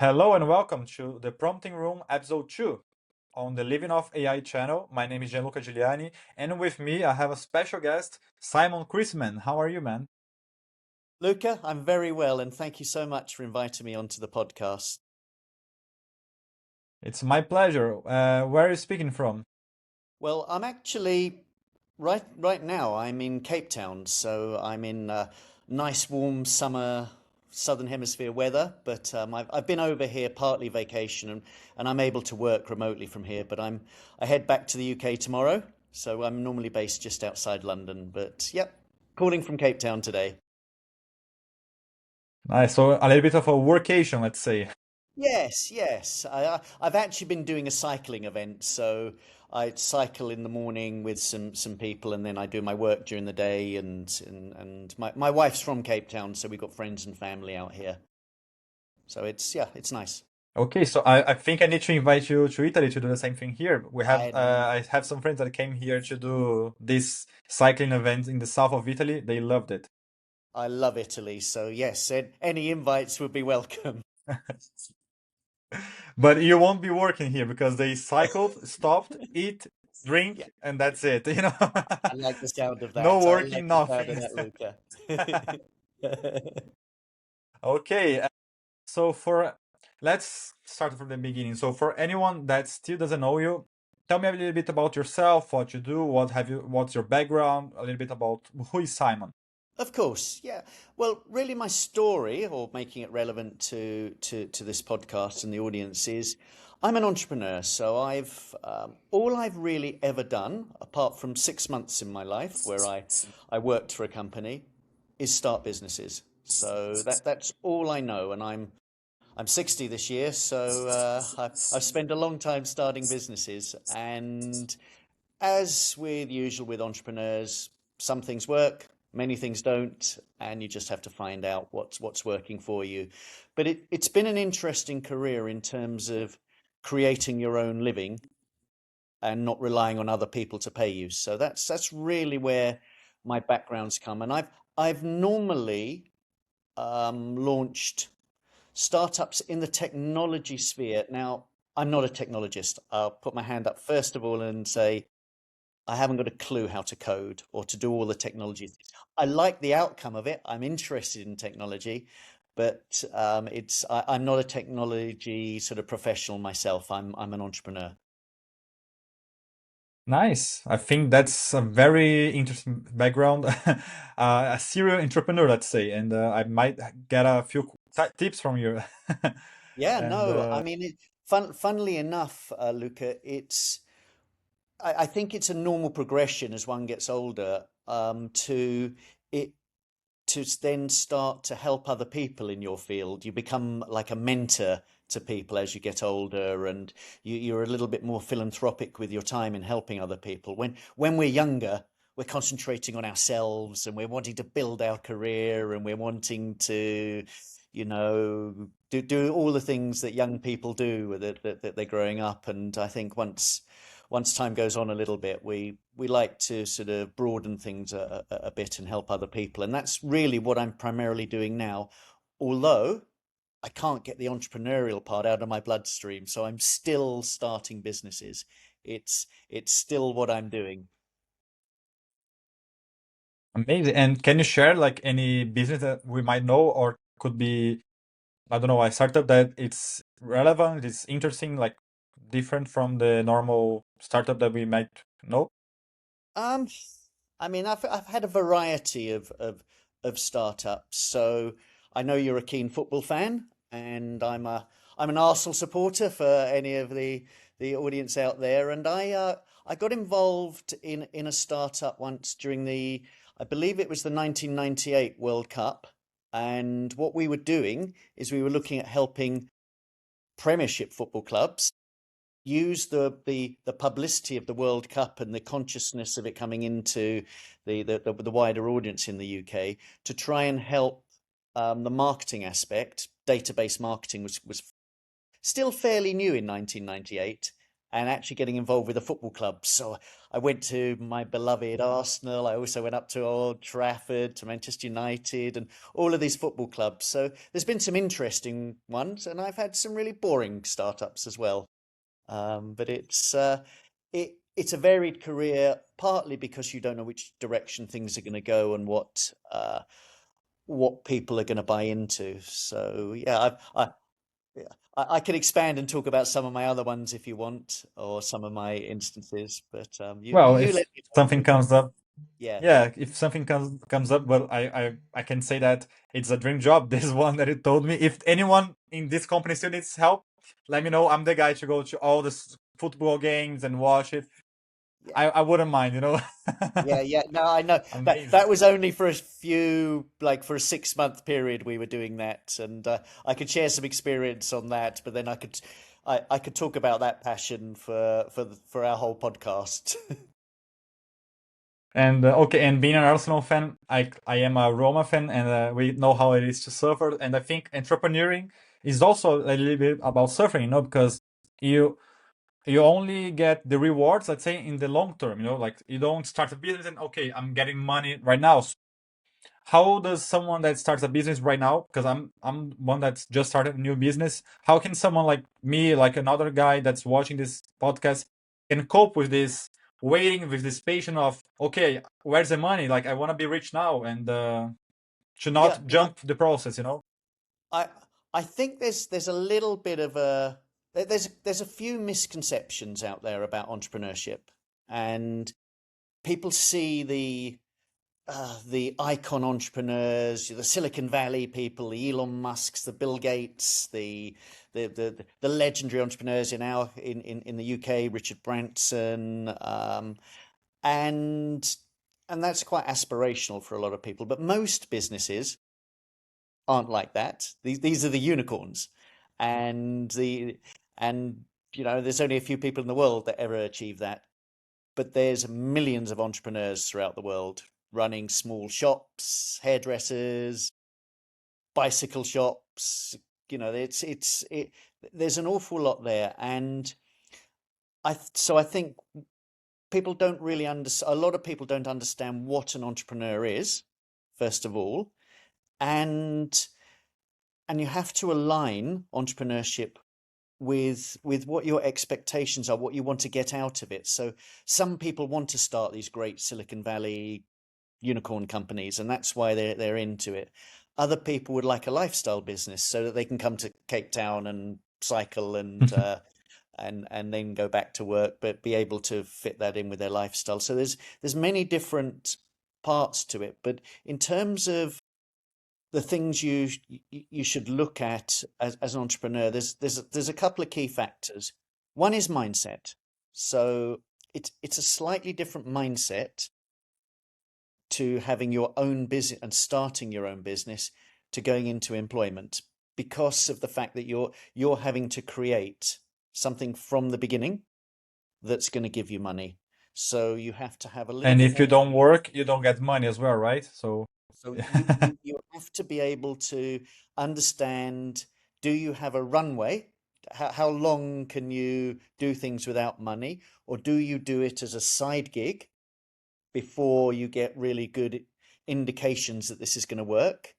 Hello and welcome to the Prompting Room episode 2 on the Living Off AI channel. My name is Gianluca Giuliani, and with me I have a special guest, Simon Krystman. How are you, man? Luca, I'm very well, and thank you so much for inviting me onto the podcast. It's my pleasure. Where are you speaking from? Well, I'm actually right now. I'm in Cape Town, so I'm in nice, warm summer Southern Hemisphere weather. But I've been over here partly vacation, and I'm able to work remotely from here. But I head back to the UK tomorrow, so I'm normally based just outside London. But yep, calling from Cape Town today. Nice. So a little bit of a workation, let's say. Yes, yes. I've actually been doing a cycling event, so I cycle in the morning with some people, and then I do my work during the day. And my wife's from Cape Town, so we've got friends and family out here. So it's nice. Okay, so I think I need to invite you to Italy to do the same thing here. I I have some friends that came here to do this cycling event in the south of Italy. They loved it. I love Italy, so yes, any invites would be welcome. But you won't be working here because they cycled, stopped, eat, Yeah, drink, and that's it, you know? I like the sound of No that. I like working, the sound of nothing. that, Luca. Okay, so for let's start from the beginning. So for anyone that still doesn't know you, tell me a little bit about yourself, what you do, what's your background, a little bit about who is Simon. Of course, yeah. Well, really, my story, or making it relevant to this podcast and the audience, is I'm an entrepreneur. So I've all I've really ever done, apart from 6 months in my life where I worked for a company, is start businesses. So that's all I know, and I'm 60 this year, so I've spent a long time starting businesses. And as with usual with entrepreneurs, some things work, many things don't, and you just have to find out what's working for you. But it's been an interesting career in terms of creating your own living and not relying on other people to pay you. So that's really where my background's come. And I've normally launched startups in the technology sphere. Now, I'm not a technologist. I'll put my hand up first of all and say I haven't got a clue how to code or to do all the technology things. I like the outcome of it. I'm interested in technology, but I'm not a technology sort of professional myself. I'm an entrepreneur. Nice. I think that's a very interesting background. A serial entrepreneur, let's say, and I might get a few tips from you. Yeah, And no, I mean, funnily enough, Luca, I think it's a normal progression as one gets older, it to then start to help other people in your field. You become like a mentor to people as you get older, and you're a little bit more philanthropic with your time in helping other people. When we're younger, we're concentrating on ourselves and we're wanting to build our career and we're wanting to, do all the things that young people do that they're growing up. And I think once time goes on a little bit, we like to sort of broaden things a bit and help other people. And that's really what I'm primarily doing now. Although I can't get the entrepreneurial part out of my bloodstream, so I'm still starting businesses. It's still what I'm doing. amazing. And can you share like any business that we might know or could be, I don't know, a startup that it's relevant, it's interesting, like different from the normal startup that we might know? Um, I mean, I've had a variety of startups. So I know you're a keen football fan, and I'm an Arsenal supporter for any of the audience out there. And I got involved in a startup once during I believe it was the 1998 World Cup. And what we were doing is we were looking at helping Premiership football clubs use the publicity of the World Cup and the consciousness of it coming into the wider audience in the UK to try and help the marketing aspect. Database marketing was still fairly new in 1998, and actually getting involved with a football club. So I went to my beloved Arsenal. I also went up to Old Trafford, to Manchester United, and all of these football clubs. So there's been some interesting ones, and I've had some really boring startups as well. But it's a varied career, partly because you don't know which direction things are going to go and what people are going to buy into. So yeah, yeah, I can expand and talk about some of my other ones if you want, or some of my instances. But Well, you if let me know. something comes up, Yeah, yeah, if something comes up, well, I can say that it's a dream job. This one that you told me. If anyone in this company still needs help, let me know. I'm the guy to go to all the football games and watch it. yeah. I wouldn't mind, you know. Yeah, yeah. No, I know that Amazing. was only for a few, like for a 6 month period we were doing that, and I could share some experience on that. But then I could talk about that passion for our whole podcast. And okay, and being an Arsenal fan, I am a Roma fan, and we know how it is to suffer. And I think entrepreneuring is also a little bit about suffering, you know, because you you only get the rewards, let's say, in the long term. You know, like you don't start a business and okay, I'm getting money right now. How does someone that starts a business right now, because I'm one that's just started a new business, how can someone like me, like another guy that's watching this podcast, can cope with this waiting, with this patient of okay, where's the money? Like I want to be rich now, and should Yeah, not no, jump the process, you know? I I think there's a little bit of there's a few misconceptions out there about entrepreneurship, and people see the icon entrepreneurs, the Silicon Valley people, the Elon Musks, the Bill Gates, the legendary entrepreneurs in the UK, Richard Branson, and and that's quite aspirational for a lot of people. But most businesses aren't like that. These are the unicorns, and and there's only a few people in the world that ever achieve that. But there's millions of entrepreneurs throughout the world running small shops, hairdressers, bicycle shops. There's an awful lot there, and I think people don't really understand. A lot of people don't understand what an entrepreneur is, first of all, and you have to align entrepreneurship with what your expectations are, what you want to get out of it. So some people want to start these great Silicon Valley unicorn companies, and that's why they're into it. Other people would like a lifestyle business so that they can come to Cape Town and cycle and then go back to work, but be able to fit that in with their lifestyle. So there's many different parts to it. But in terms of the things you should look at as an entrepreneur, there's a couple of key factors. One is mindset. So it's a slightly different mindset to having your own business and starting your own business to going into employment, because of the fact that you're having to create something from the beginning that's going to give you money. So you have to have a little And bit if you more. don't work, you don't get money as well, right? So So you have to be able to understand, do you have a runway? How long can you do things without money? Or do you do it as a side gig before you get really good indications that this is going to work?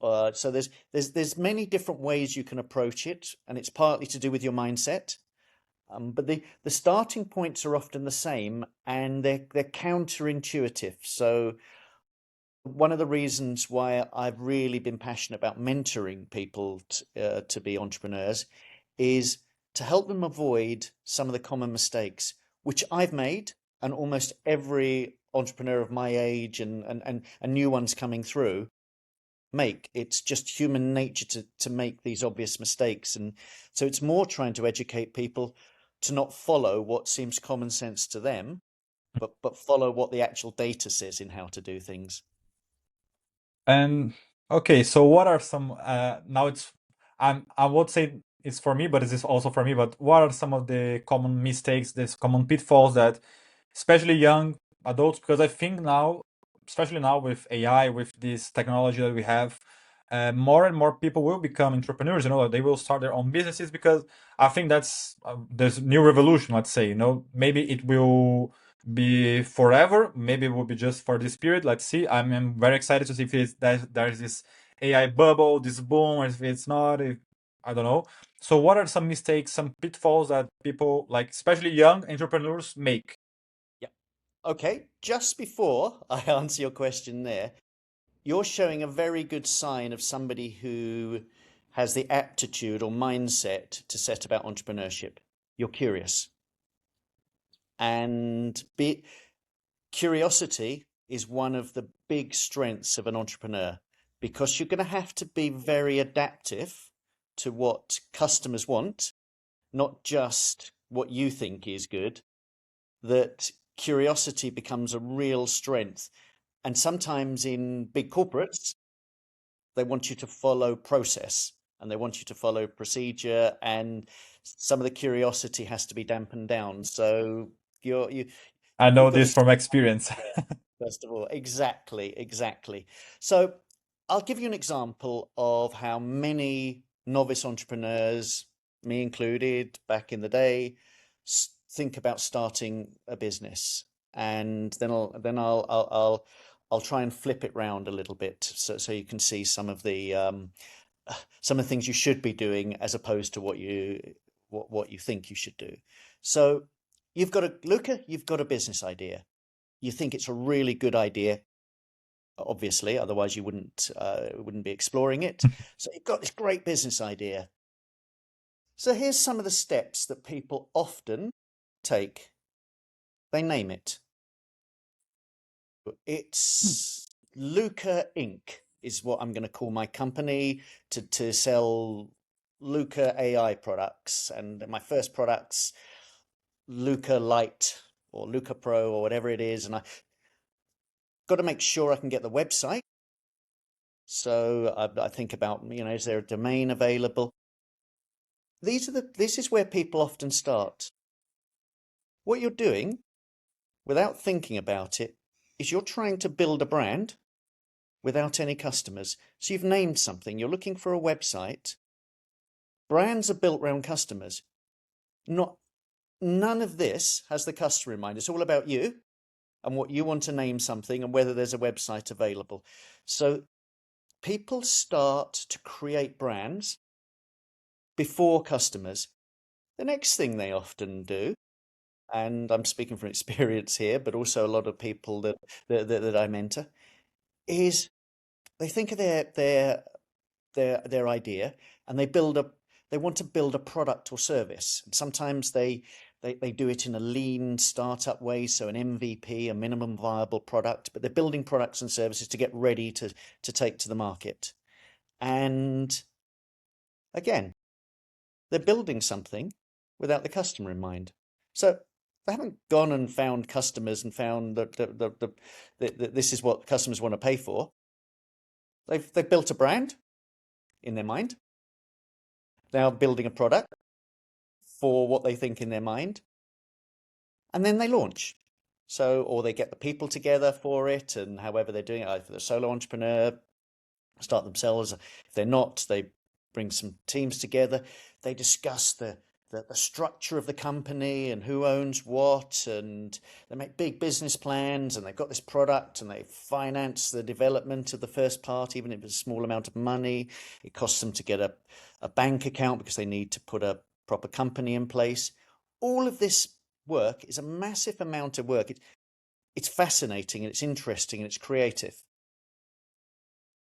So there's many different ways you can approach it, and it's partly to do with your mindset. But the starting points are often the same, and they're counterintuitive. So one of the reasons why I've really been passionate about mentoring people to be entrepreneurs is to help them avoid some of the common mistakes, which I've made, and almost every entrepreneur of my age and new ones coming through make. It's just human nature to make these obvious mistakes. And so it's more trying to educate people to not follow what seems common sense to them, but follow what the actual data says in how to do things. and okay, so what are some now it's I would say it's for me, but it is also for me, but what are some of the common mistakes, these common pitfalls that especially young adults, because I think now, especially now with AI, with this technology that we have, more and more people will become entrepreneurs. They will start their own businesses, because I think that's this new revolution. Let's say, maybe it will be forever. Maybe it will be just for this period. Let's see. I'm very excited to see if there's this AI bubble, this boom, or if it's not. If, I don't know. So, what are some mistakes, some pitfalls that people, like especially young entrepreneurs, make? Yeah. Okay. Just before I answer your question there, you're showing a very good sign of somebody who has the aptitude or mindset to set about entrepreneurship. You're curious. And curiosity is one of the big strengths of an entrepreneur, because you're going to have to be very adaptive to what customers want, not just what you think is good. That curiosity becomes a real strength. And sometimes in big corporates, they want you to follow process and they want you to follow procedure, and some of the curiosity has to be dampened down. So I know you've got this to from experience. first of all. Exactly, exactly. So I'll give you an example of how many novice entrepreneurs, me included, back in the day, think about starting a business, and then I'll try and flip it round a little bit, so you can see some of the things you should be doing as opposed to what you think you should do. So Luca, you've got a business idea. You think it's a really good idea, obviously, otherwise you wouldn't be exploring it. So you've got this great business idea. So here's some of the steps that people often take. They name it. It's Luca Inc. is what I'm going to call my company, to sell Luca AI products, and my first products, Luca Lite or Luca Pro or whatever it is, and I got to make sure I can get the website. So I think about, is there a domain available? This is where people often start. What you're doing, without thinking about it, is you're trying to build a brand without any customers. So you've named something, you're looking for a website. Brands are built around customers. None of this has the customer in mind. It's all about you and what you want to name something and whether there's a website available. So people start to create brands before customers. The next thing they often do, and I'm speaking from experience here, but also a lot of people that I mentor, is they think of their idea, and they want to build a product or service. And sometimes they do it in a lean startup way, so an MVP, a minimum viable product, but they're building products and services to get ready to take to the market. And again, they're building something without the customer in mind. So they haven't gone and found customers and found that this is what customers want to pay for. They've built a brand in their mind. Now building a product for what they think in their mind, and then they launch. So, or they get the people together for it, and however they're doing it, either for the solo entrepreneur, start themselves. If they're not, they bring some teams together. They discuss the structure of the company and who owns what, and they make big business plans, and they've got this product, and they finance the development of the first part, even if it's a small amount of money. It costs them to get a bank account because they need to put a proper company in place. All of this work is a massive amount of work. It's fascinating, and it's interesting, and it's creative.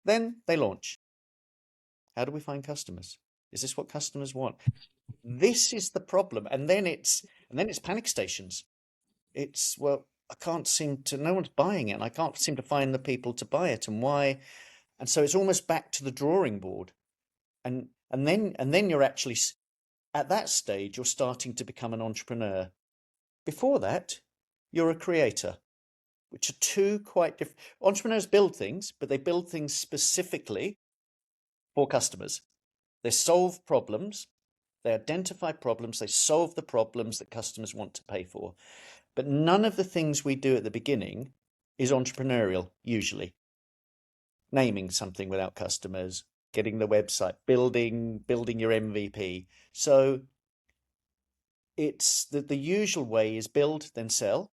Then they launch. How do we find customers? Is this what customers want? This is the problem. And then it's panic stations. It's, well, no one's buying it, and I can't seem to find the people to buy it, and why. And so it's almost back to the drawing board. And then you're actually, at that stage, you're starting to become an entrepreneur. Before that, you're a creator, which are two quite different. Entrepreneurs build things, but they build things specifically for customers. They solve problems, they identify problems, they solve the problems that customers want to pay for. But none of the things we do at the beginning is entrepreneurial, usually. Naming something without customers, getting the website, building your MVP. So it's the usual way is build, then sell.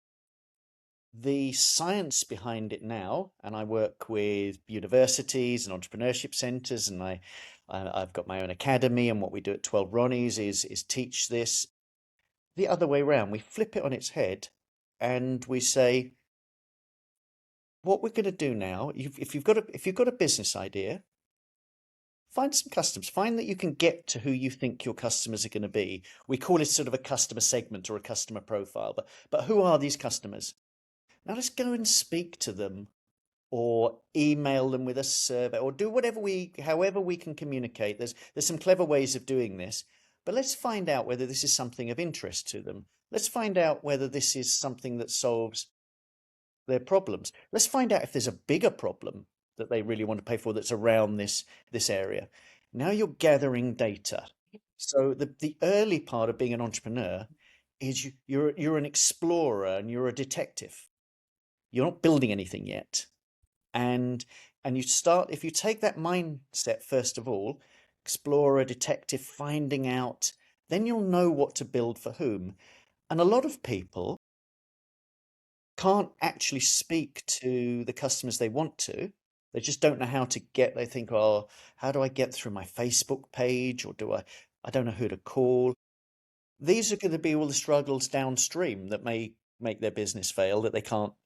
The science behind it now, and I work with universities and entrepreneurship centers, and I've got my own academy, and what we do at 12 Ronnies is teach this the other way around. We flip it on its head and we say, what we're going to do now, if you've got a business idea, find some customers, find that you can get to who you think your customers are going to be. We call it sort of a customer segment or a customer profile, but who are these customers? Now let's go and speak to them or email them with a survey or do however we can communicate. There's some clever ways of doing this, but let's find out whether this is something of interest to them. Let's find out whether this is something that solves their problems. Let's find out if there's a bigger problem that they really want to pay for that's around this area. Now you're gathering data. So the early part of being an entrepreneur is you're an explorer and you're a detective. You're not building anything yet. And you start, if you take that mindset first of all, explorer, detective, finding out, then you'll know what to build for whom. And a lot of people can't actually speak to the customers they want to. They just don't know how to get, they think, oh, how do I get through my Facebook page? Or I don't know who to call. These are going to be all the struggles downstream that may make their business fail, that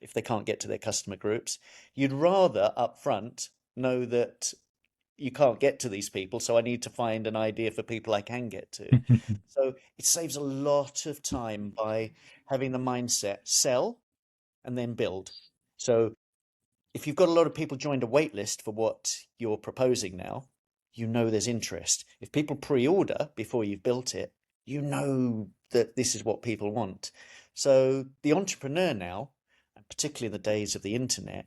if they can't get to their customer groups. You'd rather up front know that you can't get to these people, so I need to find an idea for people I can get to. So it saves a lot of time by having the mindset sell and then build. So if you've got a lot of people joined a wait list for what you're proposing now, you know there's interest. If people pre-order before you've built it, you know that this is what people want. So the entrepreneur now, and particularly in the days of the internet,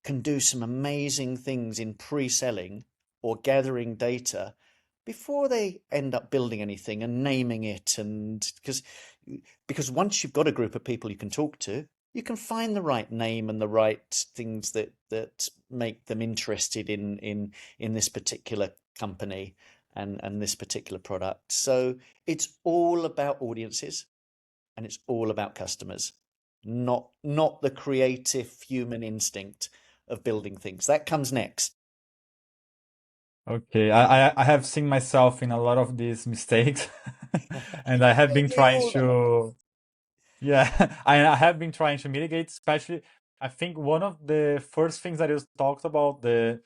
can do some amazing things in pre-selling or gathering data before they end up building anything and naming it. And because once you've got a group of people you can talk to, you can find the right name and the right things that make them interested in this particular company and this particular product. So it's all about audiences and it's all about customers, not the creative human instinct of building things. That comes next. Okay, I have seen myself in a lot of these mistakes, and I have been We trying all have. to, yeah, I have been trying to mitigate, especially, I think one of the first things that you talked about, the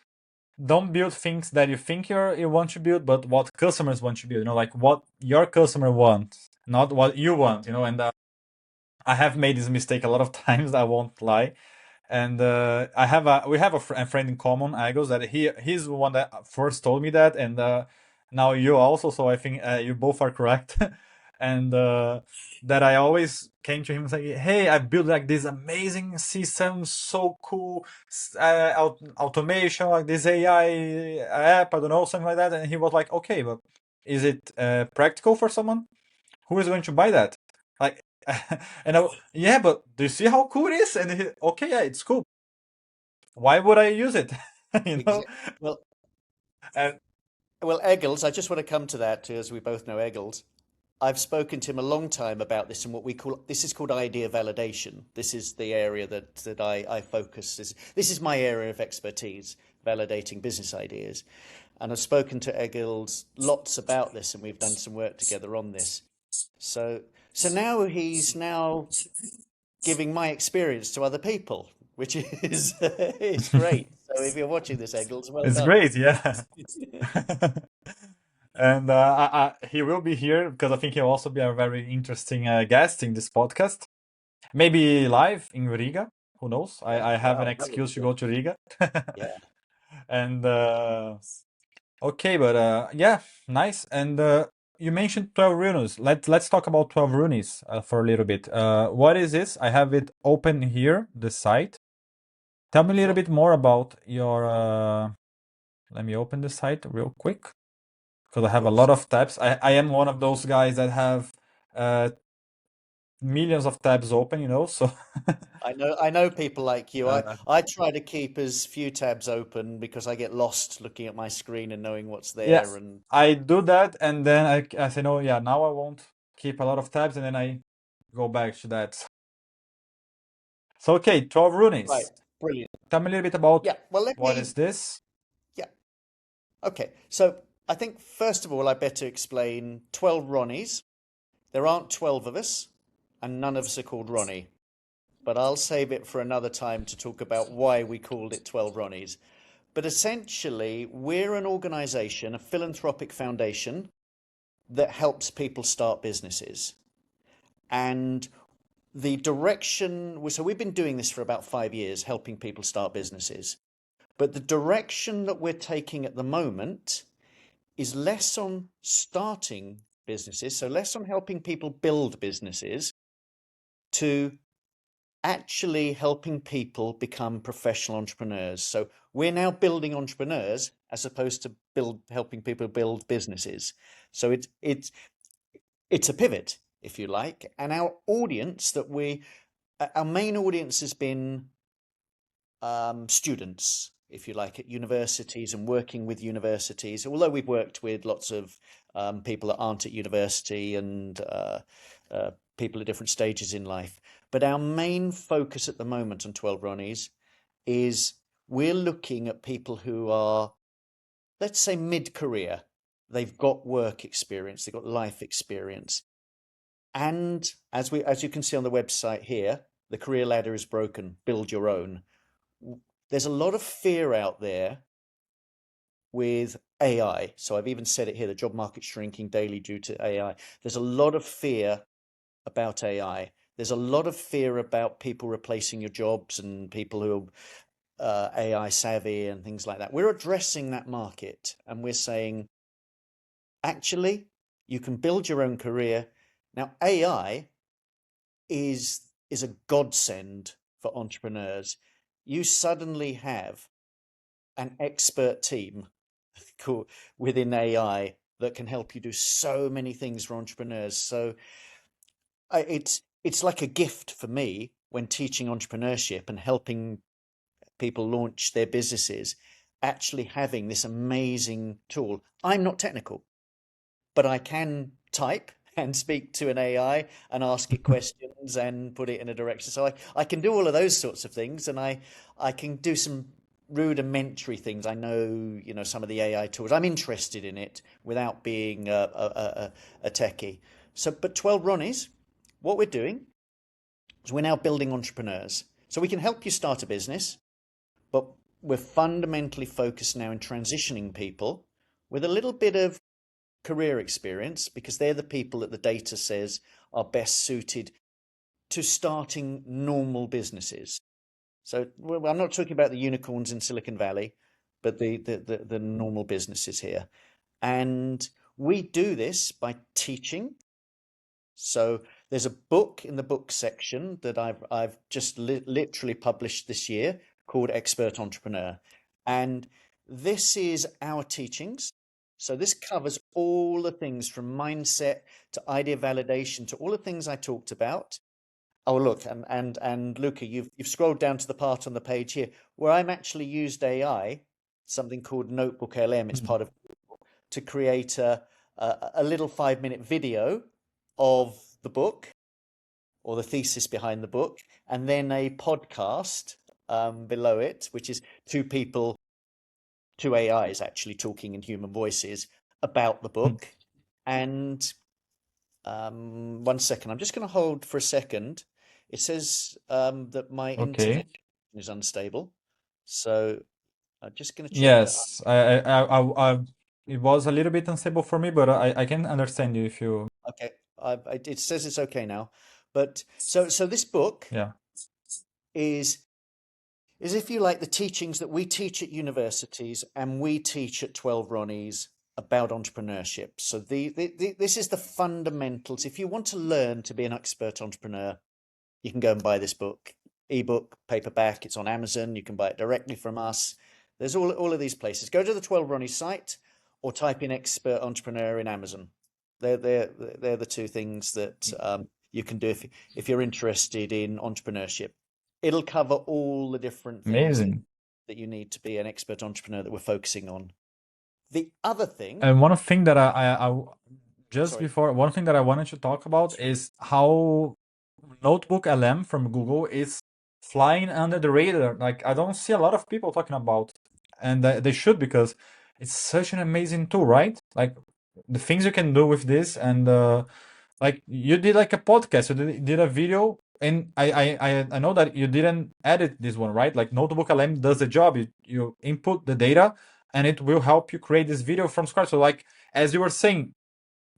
don't build things that you think you want to build, but what customers want to build, like what your customer wants, not what you want, and I have made this mistake a lot of times, I won't lie. And we have a friend in common, Agos, that he's the one that first told me that, and now you also. So I think you both are correct, and that I always came to him and say, "Hey, I built like this amazing system, so cool, automation, like this AI app, I don't know, something like that." And he was like, "Okay, but is it practical for someone? Who is going to buy that?" Like, and yeah, but do you see how cool it is? And okay, yeah, it's cool. Why would I use it? you know? Exactly. Well, And Eggles, I just want to come to that too, as we both know Eggles. I've spoken to him a long time about this and what we call this is called idea validation. This is the area that I focus. This is my area of expertise, validating business ideas. And I've spoken to Eggles lots about this, and we've done some work together on this. So now he's now giving my experience to other people, which is is great. So if you're watching this, Eggles, well it's done. great, yeah. And he will be here because I think he'll also be a very interesting guest in this podcast. Maybe live in Riga. Who knows? Yeah, I have an wow, that would be excuse to good. go to Riga. Yeah. And okay, but yeah, nice. And you mentioned 12 runes. Let's talk about 12 runes for a little bit. What is this? I have it open here, the site. Tell me a little Well, bit more about your. Let me open the site real quick because I of have a course. lot of tabs. I am one of those guys that have uh, millions of tabs open, so I know people like you. uh, I try to keep as few tabs open because I get lost looking at my screen and knowing what's yeah, there. And I do that, and then I say, no, yeah, now I won't keep a lot of tabs, and then I go back to that. So, okay, 12 right, Roonies. brilliant. Tell me a little bit about Yeah, well, let what is me. this? Yeah, okay. So I think first of all, I better explain 12 Ronnies. There aren't 12 of us, and none of us are called Ronnie. But I'll save it for another time to talk about why we called it 12 Ronnies. But essentially, we're an organization, a philanthropic foundation that helps people start businesses. And the direction, so we've been doing this for about 5 years, helping people start businesses. But the direction that we're taking at the moment is less on starting businesses, so less on helping people build businesses, to actually helping people become professional entrepreneurs. So we're now building entrepreneurs as opposed to helping people build businesses. So it's a pivot, if you like, and our main audience has been students, if you like, at universities and working with universities. Although we've worked with lots of people that aren't at university and uh, people at different stages in life. But our main focus at the moment on 12 Ronnies is we're looking at people who are, let's say, mid-career. They've got work experience, they've got life experience. And as you can see on the website here, the career ladder is broken, build your own. There's a lot of fear out there with AI. So I've even said it here, the job market shrinking daily due to AI. There's a lot of fear about AI. There's a lot of fear about people replacing your jobs and people who are AI savvy and things like that. We're addressing that market and we're saying, actually, you can build your own career. Now, AI is a godsend for entrepreneurs. You suddenly have an expert team within AI that can help you do so many things for entrepreneurs. So it's like a gift for me when teaching entrepreneurship and helping people launch their businesses, actually having this amazing tool. I'm not technical, but I can type and speak to an AI and ask it questions and put it in a direction. So I can do all of those sorts of things, and I can do some rudimentary things. I know, some of the AI tools. I'm interested in it without being a techie. So, but 12 Ronnies, what we're doing is we're now building entrepreneurs. So we can help you start a business, but we're fundamentally focused now in transitioning people with a little bit of career experience, because they're the people that the data says are best suited to starting normal businesses. So I'm not talking about the unicorns in Silicon Valley, but the normal businesses here. And we do this by teaching. So there's a book in the book section that I've just literally published this year called Expert Entrepreneur. And this is our teachings. So this covers all the things from mindset to idea validation to all the things I talked about. Oh, look, and Luca, you've scrolled down to the part on the page here where I'm actually used AI, something called NotebookLM. It's Mm. part of, to create a little 5-minute video of the book or the thesis behind the book, and then a podcast below it, which is two AIs actually talking in human voices about the Mm. book. And one second, I'm just going to hold for a second. It says that my Okay. internet is unstable, so I'm just going to check that. Yes, it was a little bit unstable for me, but I can understand you if you, Okay, it says it's okay now. But so this book yeah. is if you like the teachings that we teach at universities and we teach at 12 Ronnies about entrepreneurship. So this is the fundamentals. If you want to learn to be an expert entrepreneur, you can go and buy this book, ebook, paperback. It's on Amazon. You can buy it directly from us. There's all of these places. Go to the 12 Ronnie site or type in expert entrepreneur in Amazon. They're the two things that you can do if you're interested in entrepreneurship. It'll cover all the different things Amazing. that you need to be an expert entrepreneur that we're focusing on. The other thing, And one thing that just sorry, before, one thing that I wanted to talk about is how NotebookLM from Google is flying under the radar. Like I don't see a lot of people talking about, and they should, because it's such an amazing tool, right? Like the things you can do with this, and like you did like a podcast, you did a video, and I know that you didn't edit this one, right? Like NotebookLM does the job. You input the data, and it will help you create this video from scratch. So like as you were saying,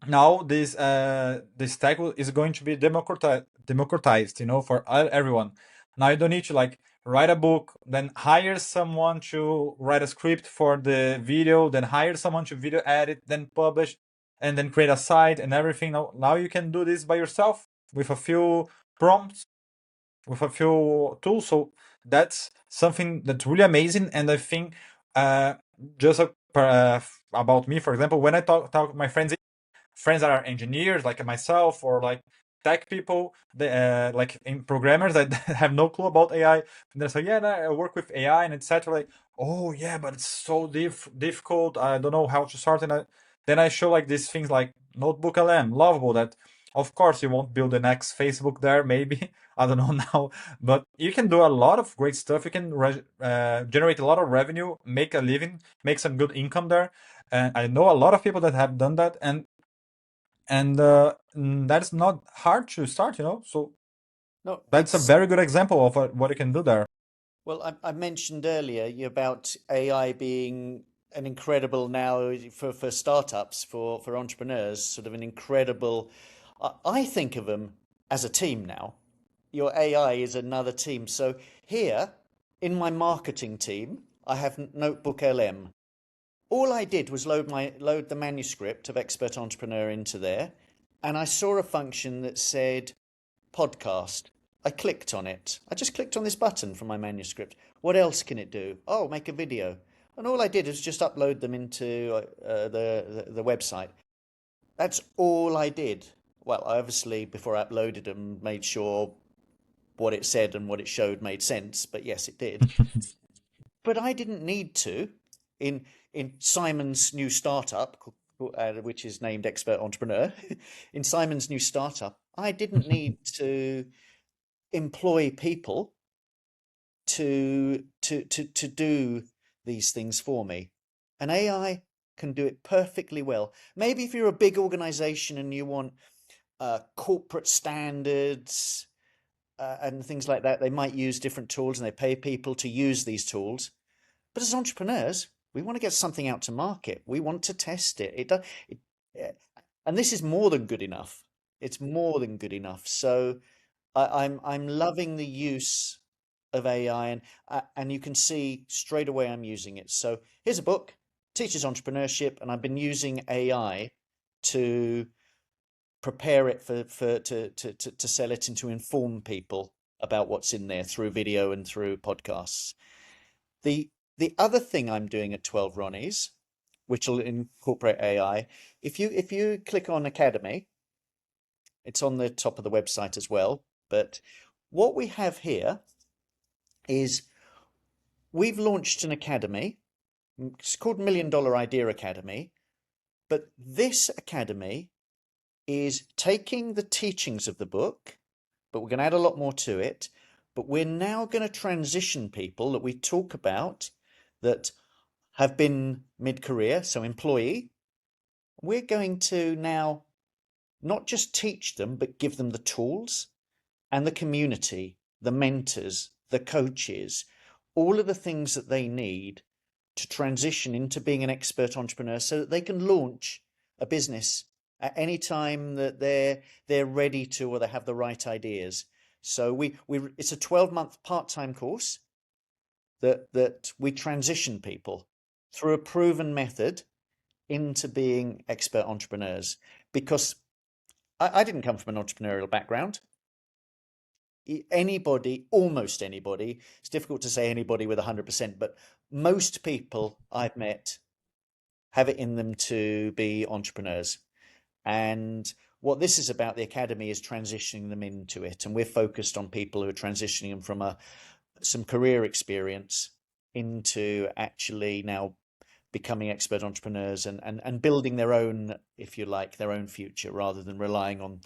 now this tech is going to be democratized, for everyone. Now you don't need to like write a book, then hire someone to write a script for the video, then hire someone to video edit, then publish, and then create a site and everything. Now you can do this by yourself with a few prompts, with a few tools. So that's something that's really amazing. And I think uh just about me, for example, when I talk with my friends that are engineers like myself, or like tech people, they like in programmers that have no clue about AI, and they say, yeah, no, I work with AI and etc. Like, oh yeah, but it's so difficult, I don't know how to start. And then I show like these things like NotebookLM, lovable, that of course you won't build the next Facebook there, maybe. I don't know now, but you can do a lot of great stuff. You can generate a lot of revenue, make a living, make some good income there. And I know a lot of people that have done that, and that's not hard to start. So no, that's a it's very good example of what you can do there. well, I mentioned earlier about AI being an incredible now for startups, for entrepreneurs, sort of an incredible. I think of them as a team now. Your AI is another team. So here in my marketing team, I have NotebookLM. All I did was load the manuscript of Expert Entrepreneur into there, and I saw a function that said podcast. I clicked on it. I just clicked on this button from my manuscript. What else can it do? Oh, make a video. And all I did was just upload them into the website. That's all I did. Well, I obviously, before I uploaded them, made sure what it said and what it showed made sense. But yes, it did. But I didn't need to. In Simon's new startup, which is named Expert Entrepreneur, in Simon's new startup, I didn't need to employ people to do these things for me. An AI can do it perfectly well. Maybe if you're a big organization and you want corporate standards and things like that, they might use different tools and they pay people to use these tools. But as entrepreneurs, we want to get something out to market. We want to test it. And this is more than good enough. It's more than good enough. So I'm loving the use of AI, and you can see straight away I'm using it. So here's a book, teaches entrepreneurship, and I've been using AI to prepare it to sell it and to inform people about what's in there through video and through podcasts. The other thing I'm doing at 12 Ronnies, which will incorporate AI, if you click on Academy, it's on the top of the website as well. But what we have here is we've launched an academy. It's called Million Dollar Idea Academy. But this academy is taking the teachings of the book, but we're going to add a lot more to it. But we're now going to transition people that we talk about that have been mid-career, so employee. We're going to now not just teach them, but give them the tools and the community, the mentors, the coaches, all of the things that they need to transition into being an expert entrepreneur so that they can launch a business at any time that they're ready to, or they have the right ideas. So it's a 12-month part-time course that we transition people through a proven method into being expert entrepreneurs. Because I didn't come from an entrepreneurial background. Anybody, almost anybody, it's difficult to say anybody with 100%, but most people I've met have it in them to be entrepreneurs. And what this is about, the academy, is transitioning them into it, and we're focused on people who are transitioning them from some career experience into actually now becoming expert entrepreneurs and building their own, if you like, their own future rather than relying on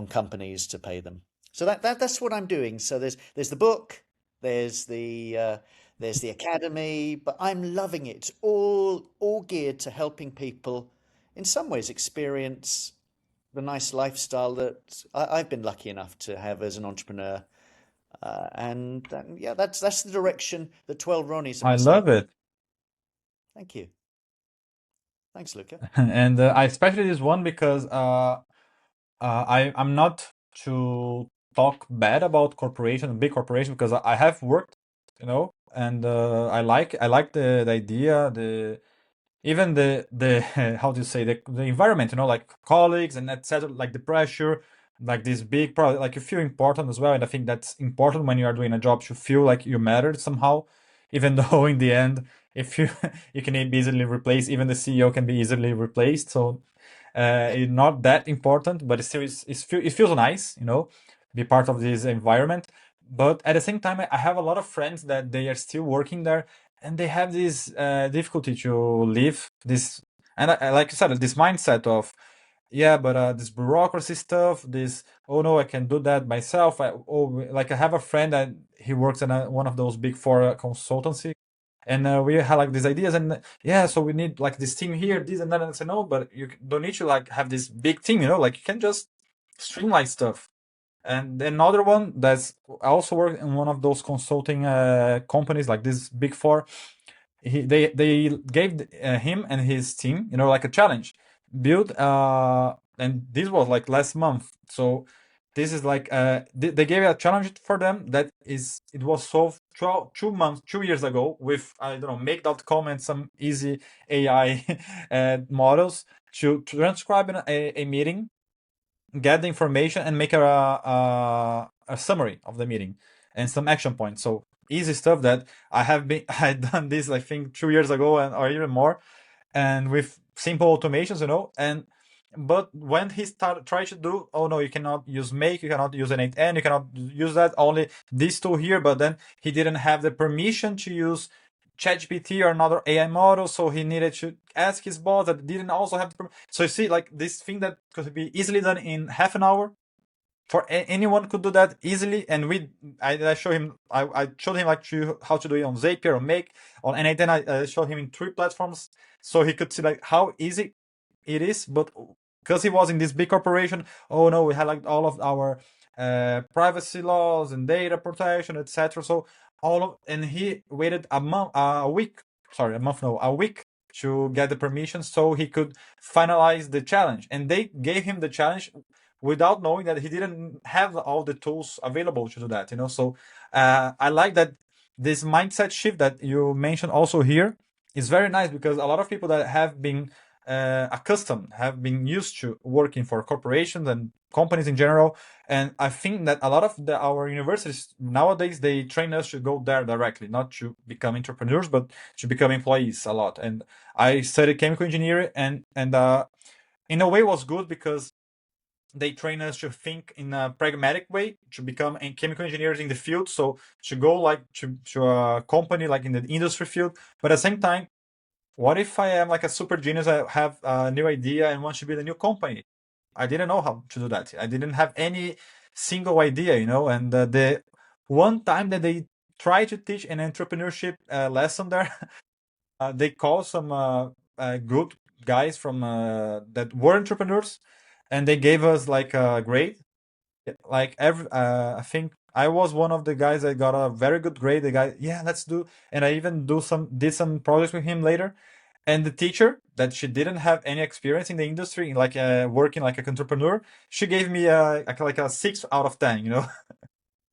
companies to pay them. So that's what I'm doing. So there's the book, there's the academy, but I'm loving it. All geared to helping people in some ways experience the nice lifestyle that I've been lucky enough to have as an entrepreneur. And yeah, that's the direction that 12 Ronnies and I myself. love it. Thank you. Thanks, Luca. And I especially this one because I'm not to talk bad about corporation, big corporation, because I have worked, and I like the idea, the even the how do you say, the environment, like colleagues and etc., like the pressure, like this big product, like you feel important as well. And I think that's important when you are doing a job, to feel like you matter somehow, even though in the end, if you you can be easily replaced, even the CEO can be easily replaced. So Yeah. it's not that important, but it feels nice, be part of this environment. But at the same time, I have a lot of friends that they are still working there, and they have this difficulty to leave this. And like you said, this mindset of, yeah, but this bureaucracy stuff, this, oh no, I can do that myself. Like I have a friend that he works in one of those big four consultancy, and we had like these ideas, and yeah, so we need like this team here, this and that. And I said, no, but you don't need to like have this big team, like you can just streamline stuff. And another one that's also work in one of those consulting companies, like this big four, they gave him and his team, like a challenge, build, and this was like last month. So this is like they gave a challenge for them that is it was solved 2 years ago with, I don't know, make.com and some easy AI models, to transcribe a meeting, get the information, and make a summary of the meeting and some action points. So easy stuff that I done this, I think, 2 years ago, and or even more, and with simple automations, and but when he started try to do, oh no, you cannot use make, you cannot use an 8N, you cannot use that, only this tool here. But then he didn't have the permission to use ChatGPT or another AI model, so he needed to ask his boss that didn't also have the permission. So you see, like, this thing that could be easily done in half an hour, for anyone could do that easily. And I show him, I showed him like how to do it on Zapier, on Make, on N8N. I showed him in 3 platforms, so he could see like how easy it is. But because he was in this big corporation, oh no, we had like all of our privacy laws and data protection, etc. So and he waited a week, sorry, a month, no, a week, to get the permission so he could finalize the challenge. And they gave him the challenge without knowing that he didn't have all the tools available to do that. So I like that this mindset shift that you mentioned also here is very nice, because a lot of people that have been accustomed, have been used to working for corporations and companies in general. And I think that a lot of our universities nowadays, they train us to go there directly, not to become entrepreneurs, but to become employees a lot. And I studied chemical engineering, and in a way was good, because they train us to think in a pragmatic way, to become chemical engineers in the field. So to go like to a company like in the industry field. But at the same time, what if I am like a super genius, I have a new idea and want to build a new company? I didn't know how to do that. I didn't have any single idea, and the one time that they try to teach an entrepreneurship lesson there, they call some good guys from that were entrepreneurs, and they gave us like a grade. Like I think I was one of the guys that got a very good grade. The guy, yeah, let's do, and I even did some projects with him later. And the teacher, that she didn't have any experience in the industry, like working like an entrepreneur, she gave me like a 6 out of 10,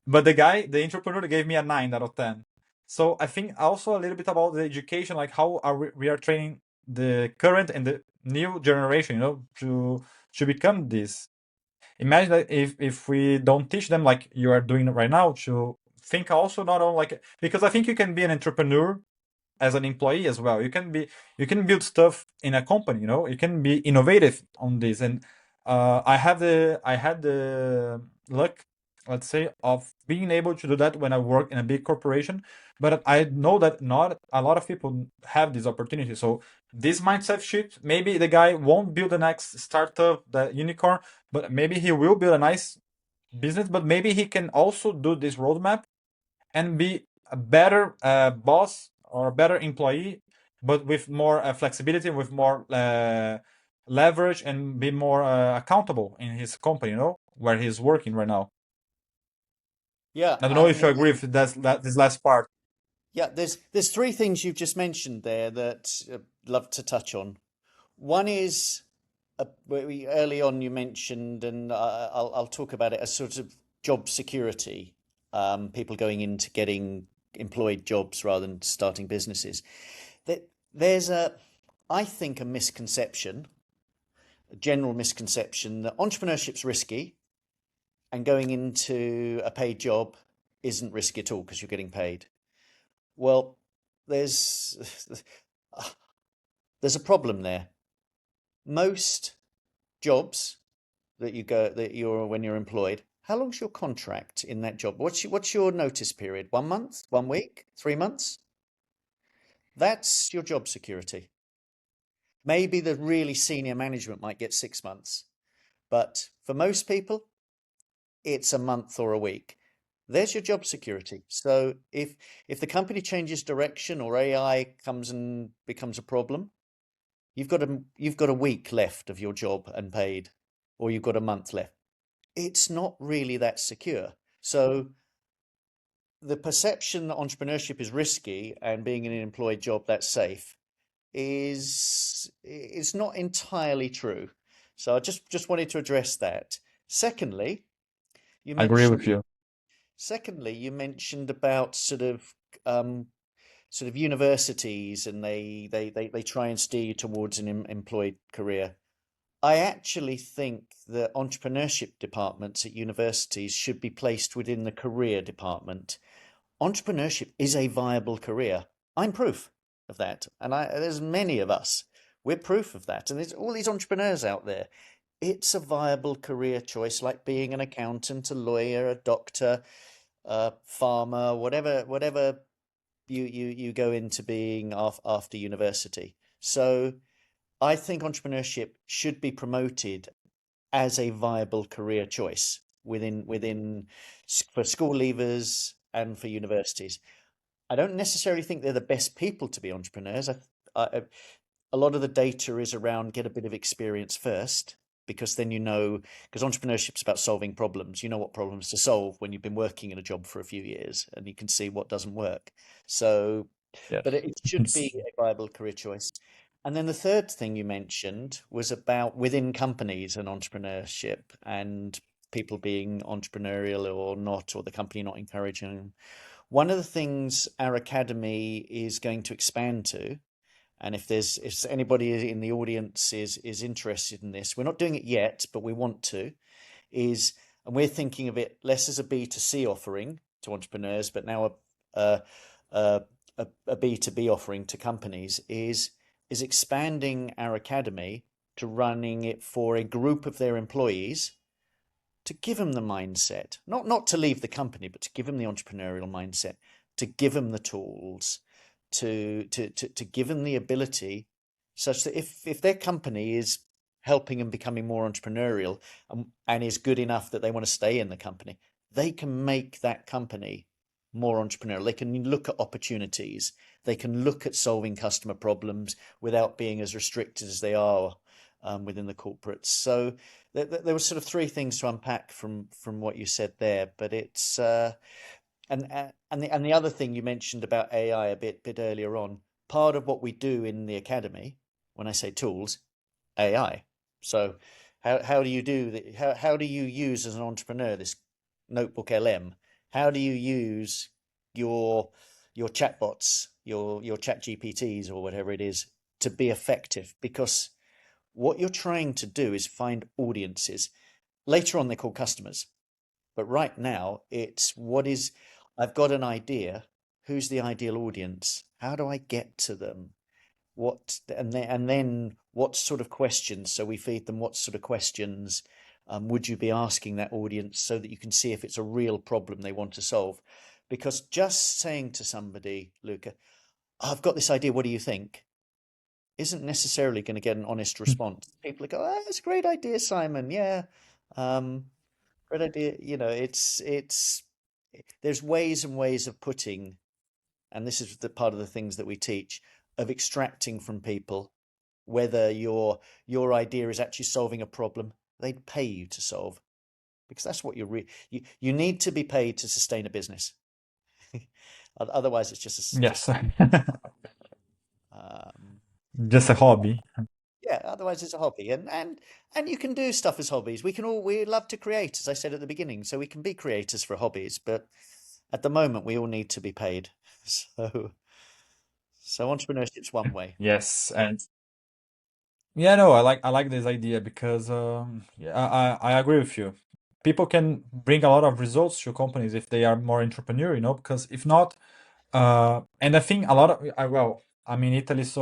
But the entrepreneur, gave me a 9 out of 10. So I think also a little bit about the education, like how we are training the current and the new generation, to become this. Imagine that if we don't teach them like you are doing right now, to think also not only like, because I think you can be an entrepreneur as an employee as well. You can build stuff in a company, you can be innovative on this. And I had the luck, let's say, of being able to do that when I work in a big corporation. But I know that not a lot of people have this opportunity. So this mindset shift, maybe the guy won't build the next startup, the unicorn, but maybe he will build a nice business. But maybe he can also do this roadmap and be a better boss or a better employee, but with more flexibility, with more leverage, and be more accountable in his company, where he's working right now. Yeah, I don't know if you agree with this last part. yeah. There's three things you've just mentioned there that I'd love to touch on. One is early on you mentioned, and I'll talk about it as sort of job security. People going into getting employed jobs rather than starting businesses. There's I think, a misconception, a general misconception that entrepreneurship's risky and going into a paid job isn't risky at all because you're getting paid. Well, there's there's a problem there. Most jobs that you're when you're employed, how long's your contract in that job? What's your notice period? 1 month, 1 week, 3 months? That's your job security. Maybe the really senior management might get 6 months, but for most people, it's a month or a week. There's your job security. So if the company changes direction or AI comes and becomes a problem, you've got a week left of your job and paid, or you've got a month left. It's not really that secure. So the perception that entrepreneurship is risky and being in an employed job that's safe is not entirely true. So I just wanted to address that. Secondly, you I agree mentioned with you. secondly, you mentioned about sort of universities, and they try and steer you towards an employed career. I actually think that entrepreneurship departments at universities should be placed within the career department. Entrepreneurship is a viable career. I'm proof of that, and there's many of us. We're proof of that, and there's all these entrepreneurs out there. It's a viable career choice, like being an accountant, a lawyer, a doctor, a farmer, whatever you go into being after university. So I think entrepreneurship should be promoted as a viable career choice within for school leavers and for universities. I don't necessarily think they're the best people to be entrepreneurs. I, a lot of the data is around get a bit of experience first, because then because entrepreneurship's about solving problems. You know what problems to solve when you've been working in a job for a few years, and you can see what doesn't work. So, but Yes. it should be a viable career choice. And then the third thing you mentioned was about within companies and entrepreneurship, and people being entrepreneurial or not, or the company not encouraging them. One of the things our academy is going to expand to, and if anybody in the audience is interested in this, we're not doing it yet, but we want to, and we're thinking of it less as a B2C offering to entrepreneurs, but now a a, a B2B offering to companies, is expanding our academy to running it for a group of their employees, to give them the mindset, not to leave the company, but to give them the entrepreneurial mindset, to give them the tools, to give them the ability, such that if their company is helping them becoming more entrepreneurial, and is good enough that they want to stay in the company, they can make that company more entrepreneurial. They can look at opportunities. They can look at solving customer problems without being as restricted as they are within the corporates. So there were sort of three things to unpack from what you said there, but it's and the other thing you mentioned about AI a bit earlier on. Part of what we do in the academy, when I say tools, AI. So how do you do that? How do you use, as an entrepreneur, this NotebookLM? How do you use your your chatbots, your chat GPTs or whatever it is, to be effective? Because what you're trying to do is find audiences. Later on, they're called customers. But right now, I've got an idea. Who's the ideal audience? How do I get to them? And then what sort of questions. So we feed them what sort of questions would you be asking that audience so that you can see if it's a real problem they want to solve. Because just saying to somebody, Luca, I've got this idea, what do you think? Isn't necessarily going to get an honest response. People go, oh, that's a great idea, Simon. Yeah. Um, Great idea. There's ways and ways of putting, and this is the part of the things that we teach, of extracting from people whether your idea is actually solving a problem they'd pay you to solve, because that's what you need to be paid to sustain a business. Otherwise, it's just Yes. um, Just a hobby. yeah. Otherwise, it's a hobby, and you can do stuff as hobbies. We love to create, as I said at the beginning, so we can be creators for hobbies, but at the moment, we all need to be paid. So, so entrepreneurship's one way. Yes, and yeah, no, I like this idea because yeah, I agree with you. People can bring a lot of results to companies if they are more entrepreneurial, because if not, and I think a lot of well, I'm in Italy, so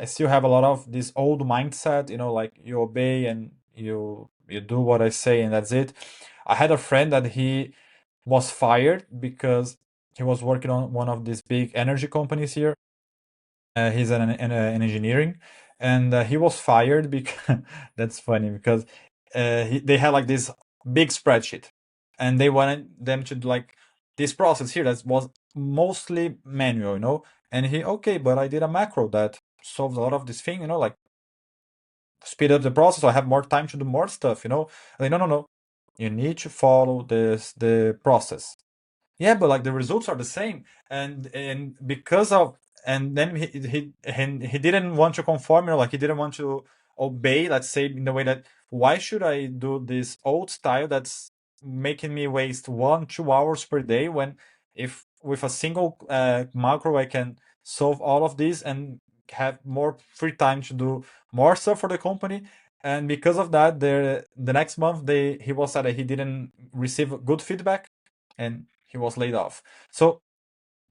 still have a lot of this old mindset, like you obey and you do what I say and that's it. I had a friend that he was fired because he was working on one of these big energy companies here. He's an engineering, and he was fired because that's funny because they had like this big spreadsheet, and they wanted them to do like this process here that was mostly manual, And he, okay, but I did a macro that solves a lot of this thing, like speed up the process. So I have more time to do more stuff. Like, no, no, no, you need to follow the process. Yeah, but like the results are the same, and because of and then he didn't want to conform, like he didn't want to obey, let's say, in the way that why should I do this old style that's making me waste 1 2 hours per day when if with a single macro I can solve all of this and have more free time to do more stuff for the company. And because of that, the next month he was said that he didn't receive good feedback and he was laid off. So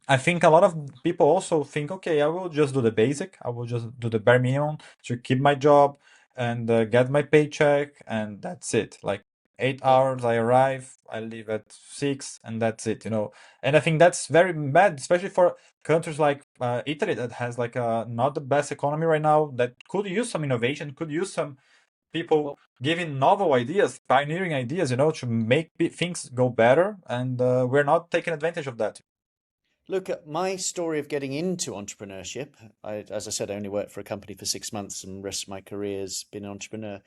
I think a lot of people also think, okay, I will just do the basic. I will just do the bare minimum to keep my job and get my paycheck, and that's it. Like 8 hours, I arrive, I leave at 6, and that's it. And I think that's very bad, especially for countries like Italy that has like not the best economy right now. That could use some innovation, could use some people Well, giving novel ideas, pioneering ideas, to make things go better, and we're not taking advantage of that. look at my story of getting into entrepreneurship. As I said, I only worked for a company for 6 months, and the rest of my career has been an entrepreneur.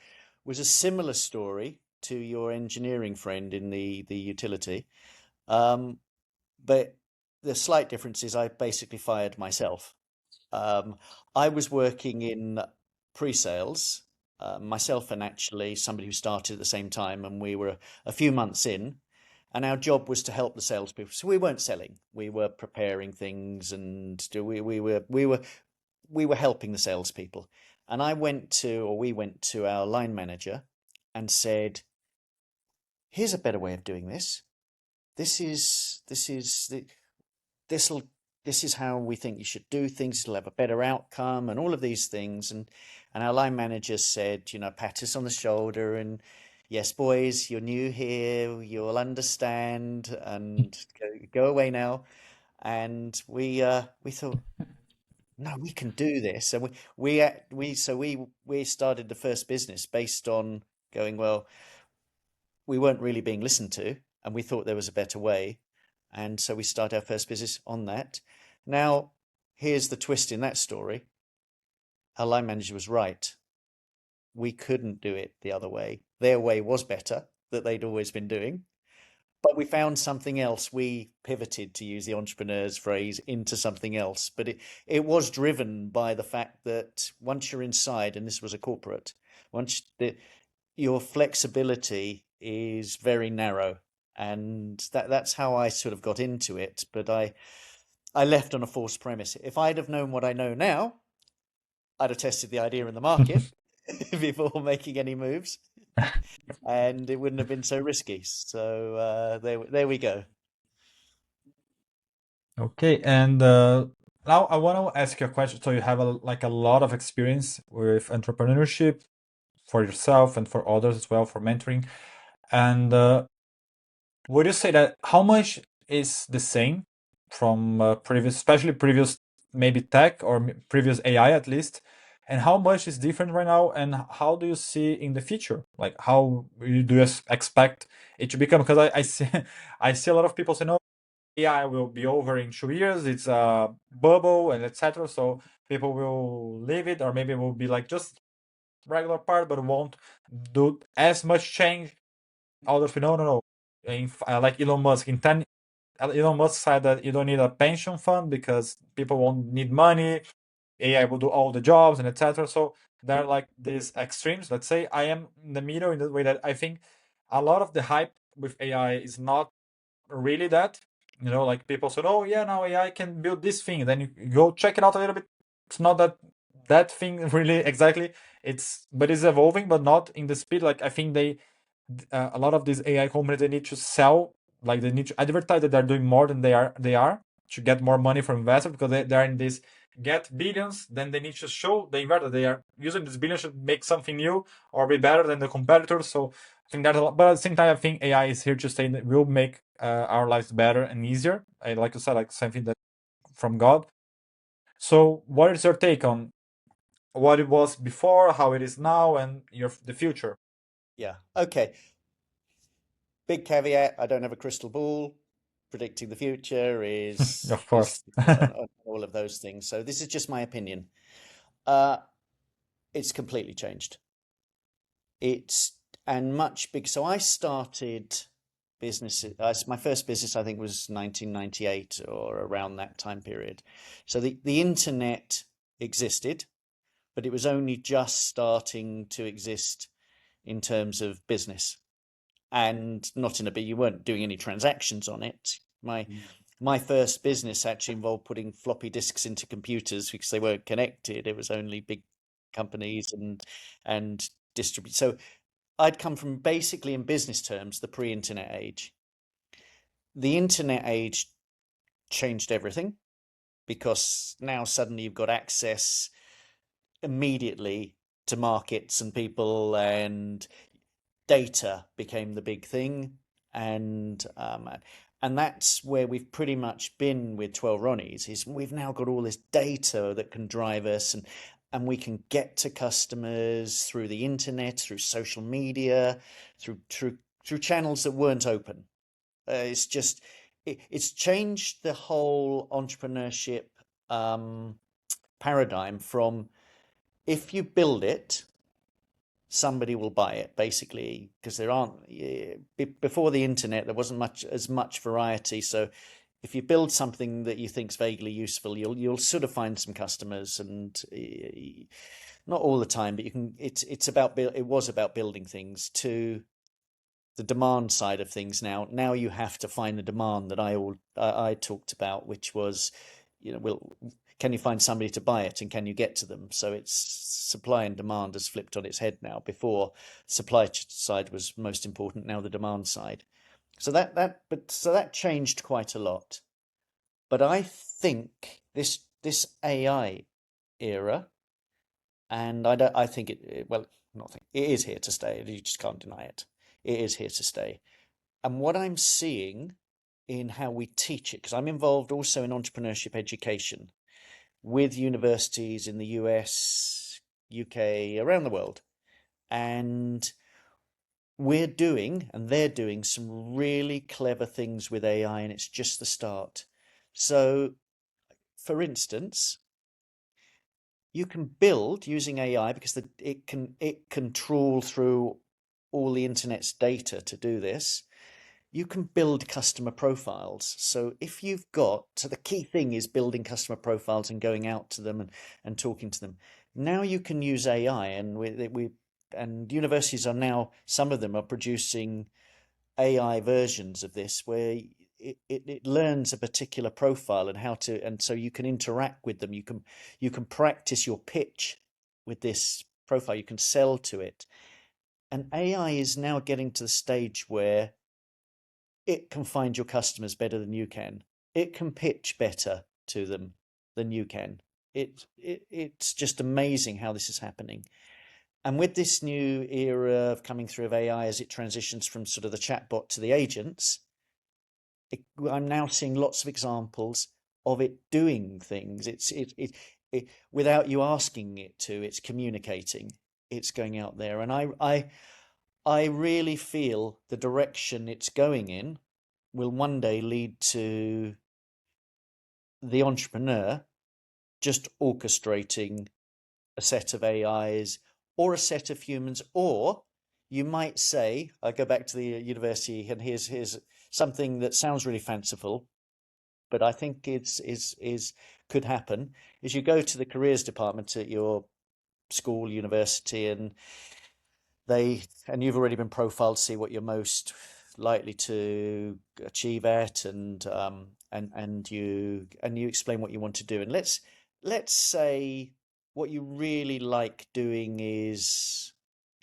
Was a similar story to your engineering friend in the utility, um, but the slight difference is I basically fired myself. Um, I was working in pre-sales, myself and actually somebody who started at the same time, and we were a few months in, and our job was to help the salespeople. So we weren't selling; we were preparing things, and we were helping the salespeople. And we went to our line manager and said, "Here's a better way of doing this. This is this is how we think you should do things. It'll have a better outcome and all of these things." And our line manager said, pat us on the shoulder and, yes, boys, you're new here, you'll understand, and go away now. And we thought, no, we can do this. And we started the first business based on going, well, we weren't really being listened to, and we thought there was a better way. And so we started our first business on that. Now, here's the twist in that story. Our line manager was right. We couldn't do it the other way. Their way was better, that they'd always been doing. But we found something else. We pivoted, to use the entrepreneur's phrase, into something else. But it was driven by the fact that once you're inside, and this was a corporate, once your flexibility is very narrow, and that's how I sort of got into it. But I left on a false premise. If I'd have known what I know now, I'd have tested the idea in the market before making any moves, and it wouldn't have been so risky. So there we go. Okay, and Now I want to ask you a question. So you have like a lot of experience with entrepreneurship for yourself and for others as well, for mentoring. And would you say that how much is the same from previous, especially previous maybe tech or previous AI at least, and how much is different right now, and how do you see in the future? Like how do you expect it to become? Because I see I see a lot of people say no, AI will be over in 2 years. It's a bubble and etc. So people will leave it, or maybe it will be like just regular part, but won't do as much change. Others will no, no, no. Like Elon Musk, Elon Musk said that you don't need a pension fund because people won't need money. AI will do all the jobs and etc. So there are like these extremes. Let's say I am in the middle in the way that I think a lot of the hype with AI is not really that. Like people said, oh yeah, now AI can build this thing. Then you go check it out a little bit. It's not that thing really exactly. But it's evolving, but not in the speed. Like I think a lot of these AI companies they need to sell, like they need to advertise that they're doing more than they are to get more money from investors because they're in this get billions. Then they need to show the investor they are using this billions to make something new or be better than the competitors. So I think that's a lot. But at the same time, I think AI is here to stay and it will make our lives better and easier. Like you said, like something that from God. So what is your take on what it was before, how it is now, and the future? Yeah. Okay. Big caveat, I don't have a crystal ball. Predicting the future Of course. is on all of those things. So this is just my opinion. Uh, it's completely changed. It's and much big. So I started business. My first business, I think, was 1998 or around that time period. So the internet existed, but it was only just starting to exist in terms of business, and not in a bit. You weren't doing any transactions on it. My first business actually involved putting floppy disks into computers because they weren't connected. It was only big companies and distribute. So I'd come from basically in business terms the pre-internet age. The internet age changed everything because now suddenly you've got access immediately to markets and people, and data became the big thing, and that's where we've pretty much been with 12 Ronnies. Is we've now got all this data that can drive us, and we can get to customers through the internet, through social media, through channels that weren't open. It's just it's changed the whole entrepreneurship um, paradigm from if you build it, somebody will buy it basically because there aren't before the internet there wasn't much variety. So if you build something that you think's vaguely useful, you'll sort of find some customers, and not all the time, but you can. It was about building things. To the demand side of things, now you have to find the demand that I talked about, which was, will can you find somebody to buy it, and can you get to them? So it's supply and demand has flipped on its head now. Before, supply side was most important, now the demand side. So that changed quite a lot. But I think this AI era, and I think well, not think it is here to stay. You just can't deny it. It is here to stay. And what I'm seeing in how we teach it, because I'm involved also in entrepreneurship education with universities in the US, UK, around the world. And they're doing some really clever things with AI, and it's just the start. So, for instance, you can build using AI because it can trawl through all the internet's data to do this. You can build customer profiles. So if you've got, so the key thing is building customer profiles and going out to them and talking to them. Now you can use AI, and and universities are now, some of them are producing AI versions of this where it learns a particular profile and how to, and so you can interact with them. You can practice your pitch with this profile. You can sell to it. And AI is now getting to the stage where it can find your customers better than you can. It can pitch better to them. than you can. It's just amazing how this is happening. And with this new era of coming through of AI as it transitions from sort of the chatbot to the agents, I'm now seeing lots of examples of it doing things. It without you asking it to. It's communicating. It's going out there, and I really feel the direction it's going in will one day lead to the entrepreneur just orchestrating a set of AIs or a set of humans, or you might say, I go back to the university, and here's something that sounds really fanciful, but I think is could happen. Is you go to the careers department at your school, university, and you've already been profiled to see what you're most likely to achieve at, and you explain what you want to do. And let's say what you really like doing is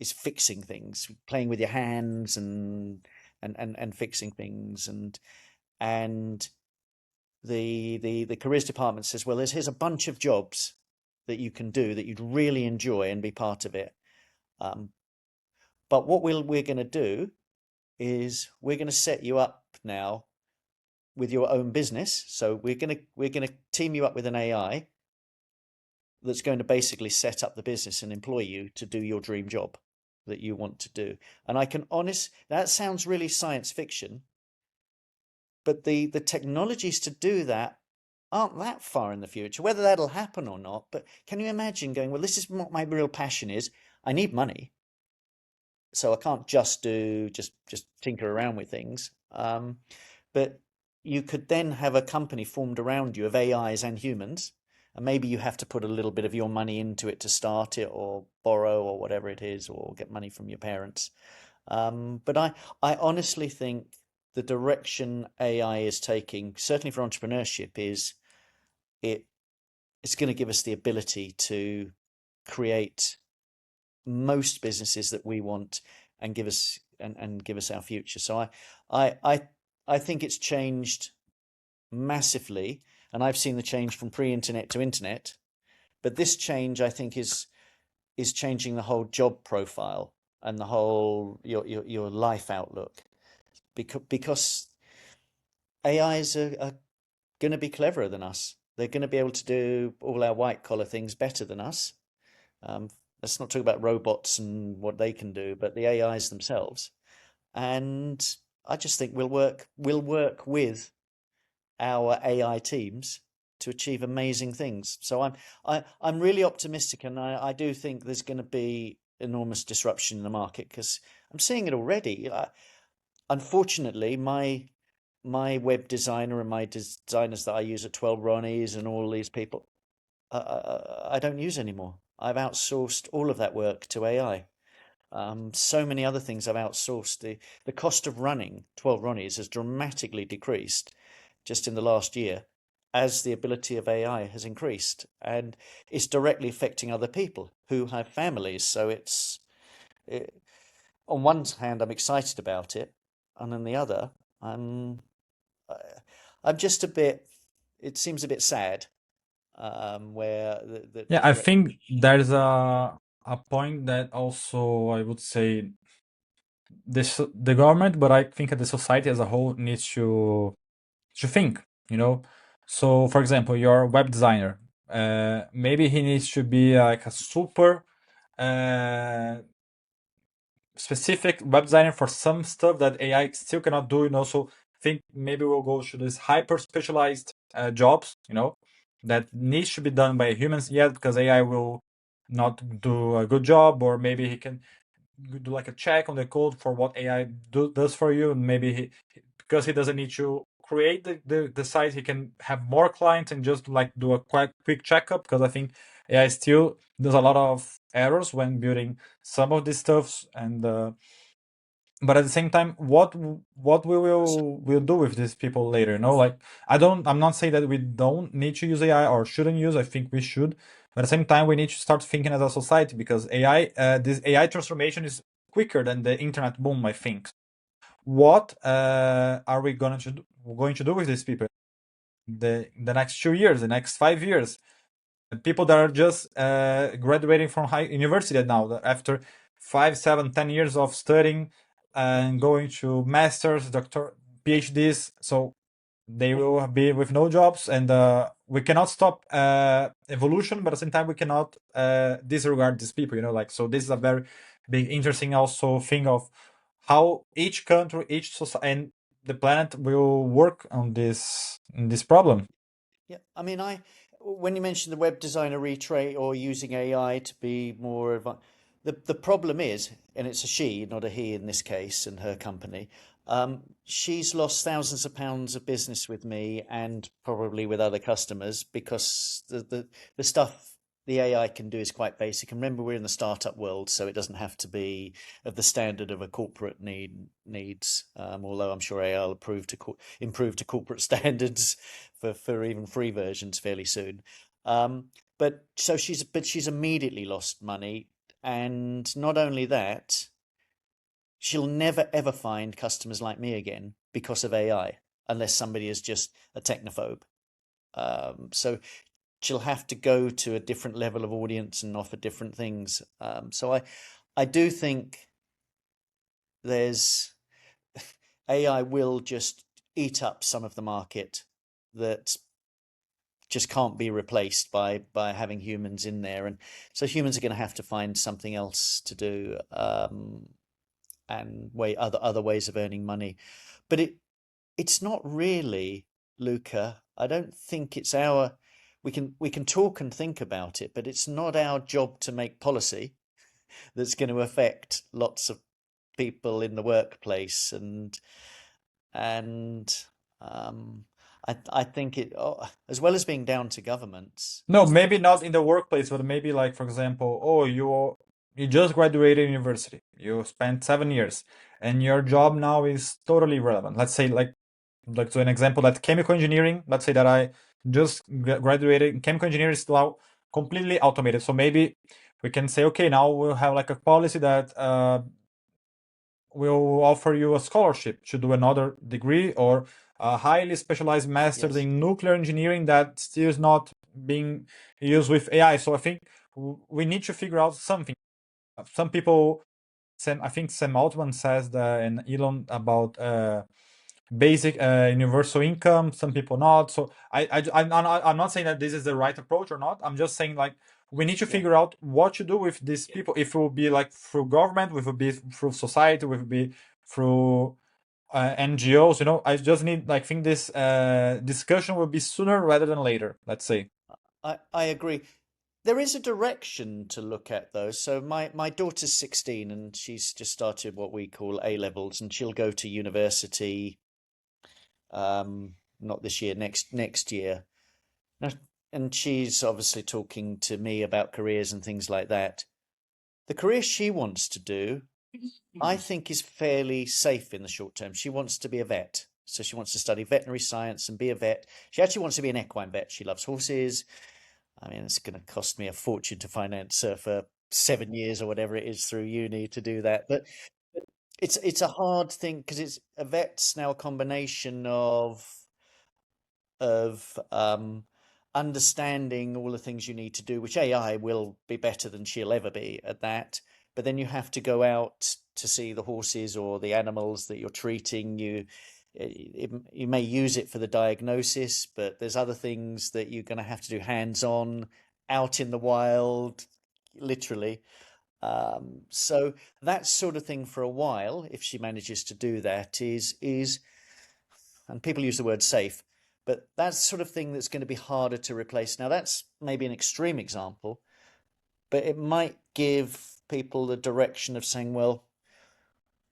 fixing things, playing with your hands, and fixing things, and the careers department says, well, here's a bunch of jobs that you can do that you'd really enjoy and be part of it. But what we're going to do is we're going to set you up now with your own business. So we're going to team you up with an AI that's going to basically set up the business and employ you to do your dream job that you want to do. And that sounds really science fiction, but the technologies to do that aren't that far in the future, whether that'll happen or not. But can you imagine going, well, this is what my real passion is. I need money, so I can't just tinker around with things. But you could then have a company formed around you of AIs and humans, and maybe you have to put a little bit of your money into it to start it, or borrow, or whatever it is, or get money from your parents. But I honestly think the direction AI is taking, certainly for entrepreneurship, is it it's going to give us the ability to create most businesses that we want, and give us our future. So I I I think it's changed massively, and I've seen the change from pre-internet to internet. But this change, I think, is changing the whole job profile and the whole your life outlook, because AIs are going to be cleverer than us. They're going to be able to do all our white collar things better than us. Um, let's not talk about robots and what they can do, but the AIs themselves. And I just think we'll work with our AI teams to achieve amazing things. So I'm really optimistic, and I do think there's going to be enormous disruption in the market, because I'm seeing it already. Unfortunately, my web designer and my designers that I use at 12 Ronnies and all these people, I don't use anymore. I've outsourced all of that work to AI. So many other things I've outsourced. The cost of running 12 Ronnies has dramatically decreased just in the last year, as the ability of AI has increased, and it's directly affecting other people who have families. So it, on one hand, I'm excited about it, and on the other, I'm I'm just a bit. It seems a bit sad, where Yeah, the I direct. think there's a point that also I would say the government, but I think that the society as a whole needs to think, you know. So, for example, your web designer, maybe he needs to be like a super uh, specific web designer for some stuff that AI still cannot do, you know. So, think maybe we'll go to this hyper specialized jobs, you know, that needs to be done by humans yet because AI will not do a good job, or maybe he can do like a check on the code for what AI does for you, and maybe because he doesn't need to create the site, he can have more clients and just like do a quick checkup, because I think AI still does a lot of errors when building some of these stuffs, and but at the same time, what we will do with these people later, you know? Like, I'm not saying that we don't need to use AI or shouldn't use. I think we should, but at the same time, we need to start thinking as a society, because this AI transformation is quicker than the internet boom, I think. What are we going to do with these people? the next 2 years, the next 5 years. People that are just graduating from high university now, that after 5, 7, 10 years of studying and going to masters, doctor, PhDs. So they will be with no jobs, and we cannot stop evolution, but at the same time we cannot disregard these people. Like, so this is a very big, interesting also thing of how each country, each society, and the planet will work on this problem. Yeah, I mean, when you mentioned the web designer retrait or using AI to be more advanced, the problem is, and it's a she, not a he in this case, and her company. She's lost thousands of pounds of business with me and probably with other customers because the stuff the AI can do is quite basic. And remember, we're in the startup world, so it doesn't have to be of the standard of a corporate needs. Although I'm sure AI will improve to corporate standards for even free versions fairly soon. But she's immediately lost money, and not only that, she'll never ever find customers like me again because of AI, unless somebody is just a technophobe. So she'll have to go to a different level of audience and offer different things. So I do think there's AI will just eat up some of the market that just can't be replaced by having humans in there, and so humans are going to have to find something else to do, and other ways of earning money. But it's not really, Luca. I don't think it's our. We can talk and think about it, but it's not our job to make policy that's going to affect lots of people in the workplace, and um, I think as well as being down to governments. No, maybe not in the workplace, but maybe like, for example, oh, you just graduated university. You spent 7 years, and your job now is totally irrelevant. Let's say, like to an example, that chemical engineering. Let's say that I just graduated. Chemical engineering is now completely automated. So maybe we can say, okay, now we'll have like a policy that will offer you a scholarship to do another degree or a highly specialized master's Yes. in nuclear engineering that still is not being used with AI. So I think we need to figure out something. Some people, I think Sam Altman says that, and Elon about basic universal income. Some people not. So I'm not saying that this is the right approach or not. I'm just saying, like, we need to Yeah. figure out what to do with these people. If it will be like through government, if it will be through society, if it will be through NGOs. I just need, like, think this discussion will be sooner rather than later. Let's say. I agree. There is a direction to look at though. So my daughter's 16 and she's just started what we call A levels, and she'll go to university, not this year, next year. Now- And she's obviously talking to me about careers and things like that. The career she wants to do, I think, is fairly safe in the short term. She wants to be a vet. So she wants to study veterinary science and be a vet. She actually wants to be an equine vet. She loves horses. I mean, it's going to cost me a fortune to finance her for 7 years or whatever it is through uni to do that. But it's a hard thing because it's a vet's now a combination of understanding all the things you need to do, which AI will be better than she'll ever be at that. But then you have to go out to see the horses or the animals that you're treating. You may use it for the diagnosis, but there's other things that you're going to have to do hands-on, out in the wild, literally. So that sort of thing for a while, if she manages to do that, is and people use the word safe, but that's the sort of thing that's going to be harder to replace. Now, that's maybe an extreme example, but it might give people the direction of saying, well,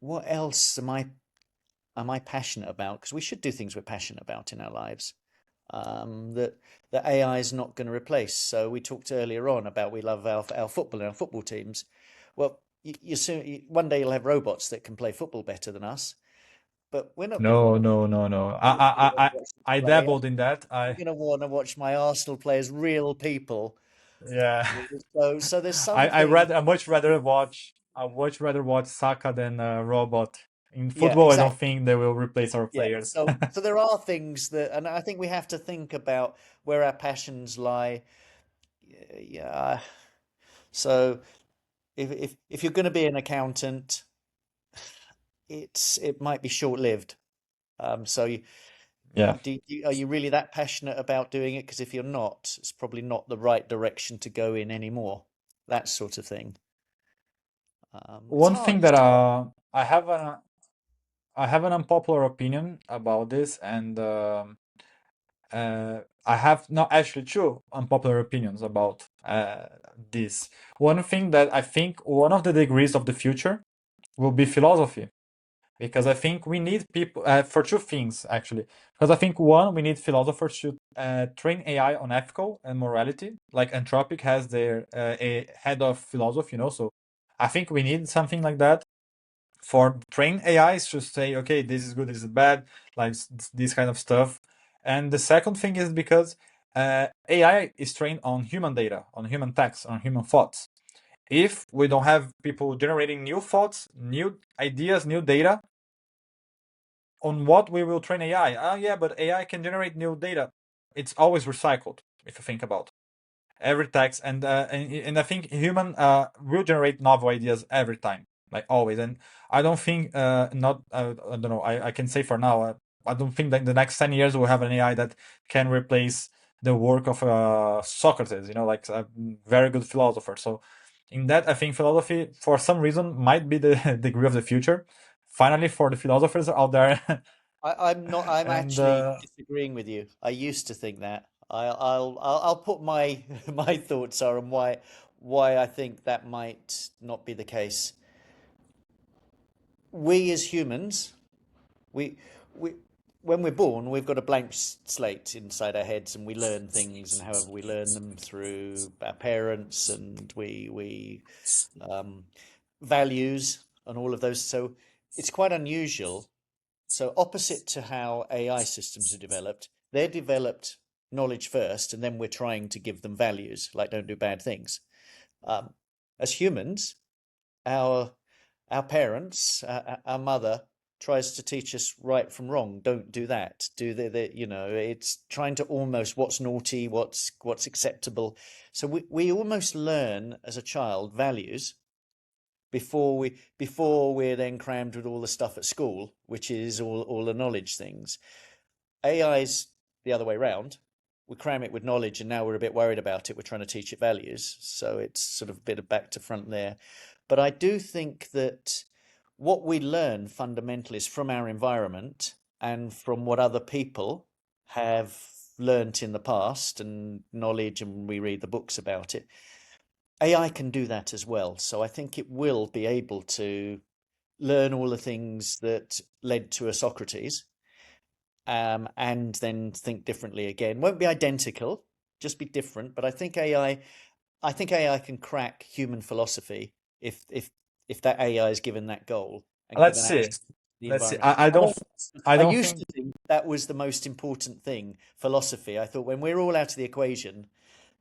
what else am I passionate about? Because we should do things we're passionate about in our lives. That AI is not going to replace. So we talked earlier on about we love our football and our football teams. Well, one day you'll have robots that can play football better than us, but we're not going to No, want no, no, no. to I watch them I play. dabbled in that. I'm going to want to watch my Arsenal play as real people. Yeah. So there's I some I things. read I much rather watch Saka than robot. In Yeah, football, I don't exactly. think they will replace our Yeah. players. So there are things that, and I think we have to think about where our passions lie. Yeah. So if you're going to be an accountant, it might be short-lived. So Yeah. are you really that passionate about doing it? Because if you're not, it's probably not the right direction to go in anymore. That sort of thing. It's One hard. thing It's that hard. I have an unpopular opinion about this, and I have not actually two unpopular opinions about this. One thing that I think one of the degrees of the future will be philosophy, because I think we need people for two things actually. Because I think one, we need philosophers to train AI on ethical and morality, like Anthropic has their a head of philosophy, So I think we need something like that for train AIs to say, okay, this is good, this is bad, like this kind of stuff. And the second thing is because AI is trained on human data, on human text, on human thoughts. If we don't have people generating new thoughts, new ideas, new data, on what we will train AI? Yeah, but AI can generate new data. It's always recycled, if you think about every text, and I think human will generate novel ideas every time, like always. And I don't think not I don't know. I can say for now, I don't think that in the next 10 years we'll have an AI that can replace the work of Socrates. Like a very good philosopher. So in that, I think philosophy, for some reason, might be the degree of the future. Finally, for the philosophers out there, I'm not. I'm and actually disagreeing with you. I used to think that. I'll put my my thoughts are on why I think that might not be the case. We as humans, we we when we're born, we've got a blank slate inside our heads, and we learn things, and however we learn them through our parents, and we um, values and all of those. So it's quite unusual. So opposite to how AI systems are developed, they're developed knowledge first, and then we're trying to give them values, like don't do bad things. Um, as humans, our our parents, our mother tries to teach us right from wrong. Don't do that. Do it's trying to almost what's naughty, what's acceptable. So we almost learn as a child values before we're then crammed with all the stuff at school, which is all the knowledge things. AI's the other way round. We cram it with knowledge, and now we're a bit worried about it. We're trying to teach it values, so it's sort of a bit of back to front there. But I do think that what we learn fundamentally is from our environment and from what other people have learnt in the past and knowledge, and we read the books about it. AI can do that as well. So I think it will be able to learn all the things that led to a Socrates, and then think differently again. Won't be identical, just be different. But I think AI can crack human philosophy if that AI is given that goal and let's given see, access to the let's see. environment. I don't. I I don't used think. to think that was the most important thing, philosophy. I thought when we're all out of the equation,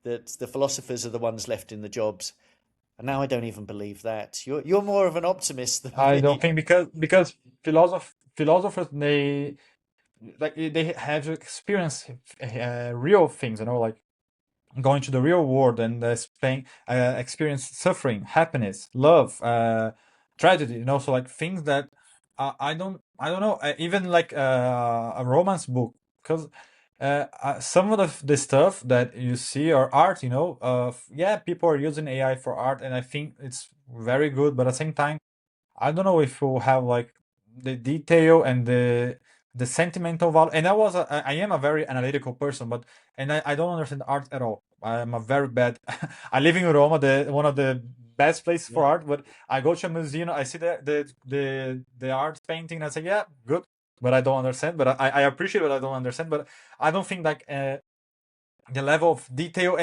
that the philosophers are the ones left in the jobs. And now I don't even believe that. You're more of an optimist than I don't me. think because philosophers, they like they have experienced real things, like going to the real world and experience suffering, happiness, love, tragedy. So like things that I don't know, even like a romance book, because some of the stuff that you see are art. Yeah, people are using AI for art, and I think it's very good, but at the same time, I don't know if we'll have like the detail and the sentimental value. And I am a very analytical person, but and I don't understand art at all. I am a very bad. I live in Roma, the one of the best places for Yeah. art. But I go to a museum, I see the art painting, and I say, yeah, good, but I don't understand. But I appreciate what I don't understand. But I don't think like the level of detail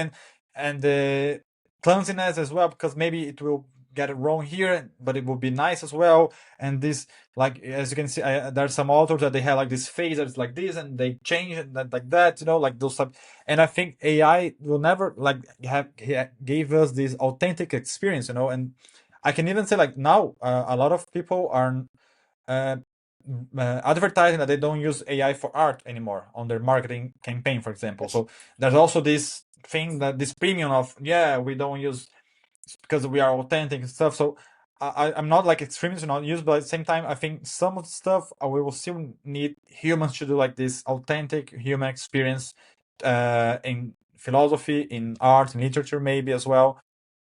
and the clumsiness as well, because maybe it will get it wrong here, but it will be nice as well. And this, like as you can see, there's some authors that they have like this phase that's like this, and they change it like that, like those stuff. And I think AI will never like gave us this authentic experience, and I can even say like now a lot of people are uh, advertising that they don't use AI for art anymore on their marketing campaign, for example. Yes. So there's also this thing that this premium of, yeah, we don't use because we are authentic and stuff. So I'm not like extremely to not use, but at the same time, I think some of the stuff we will still need humans to do, like this authentic human experience in philosophy, in art, in literature, maybe as well.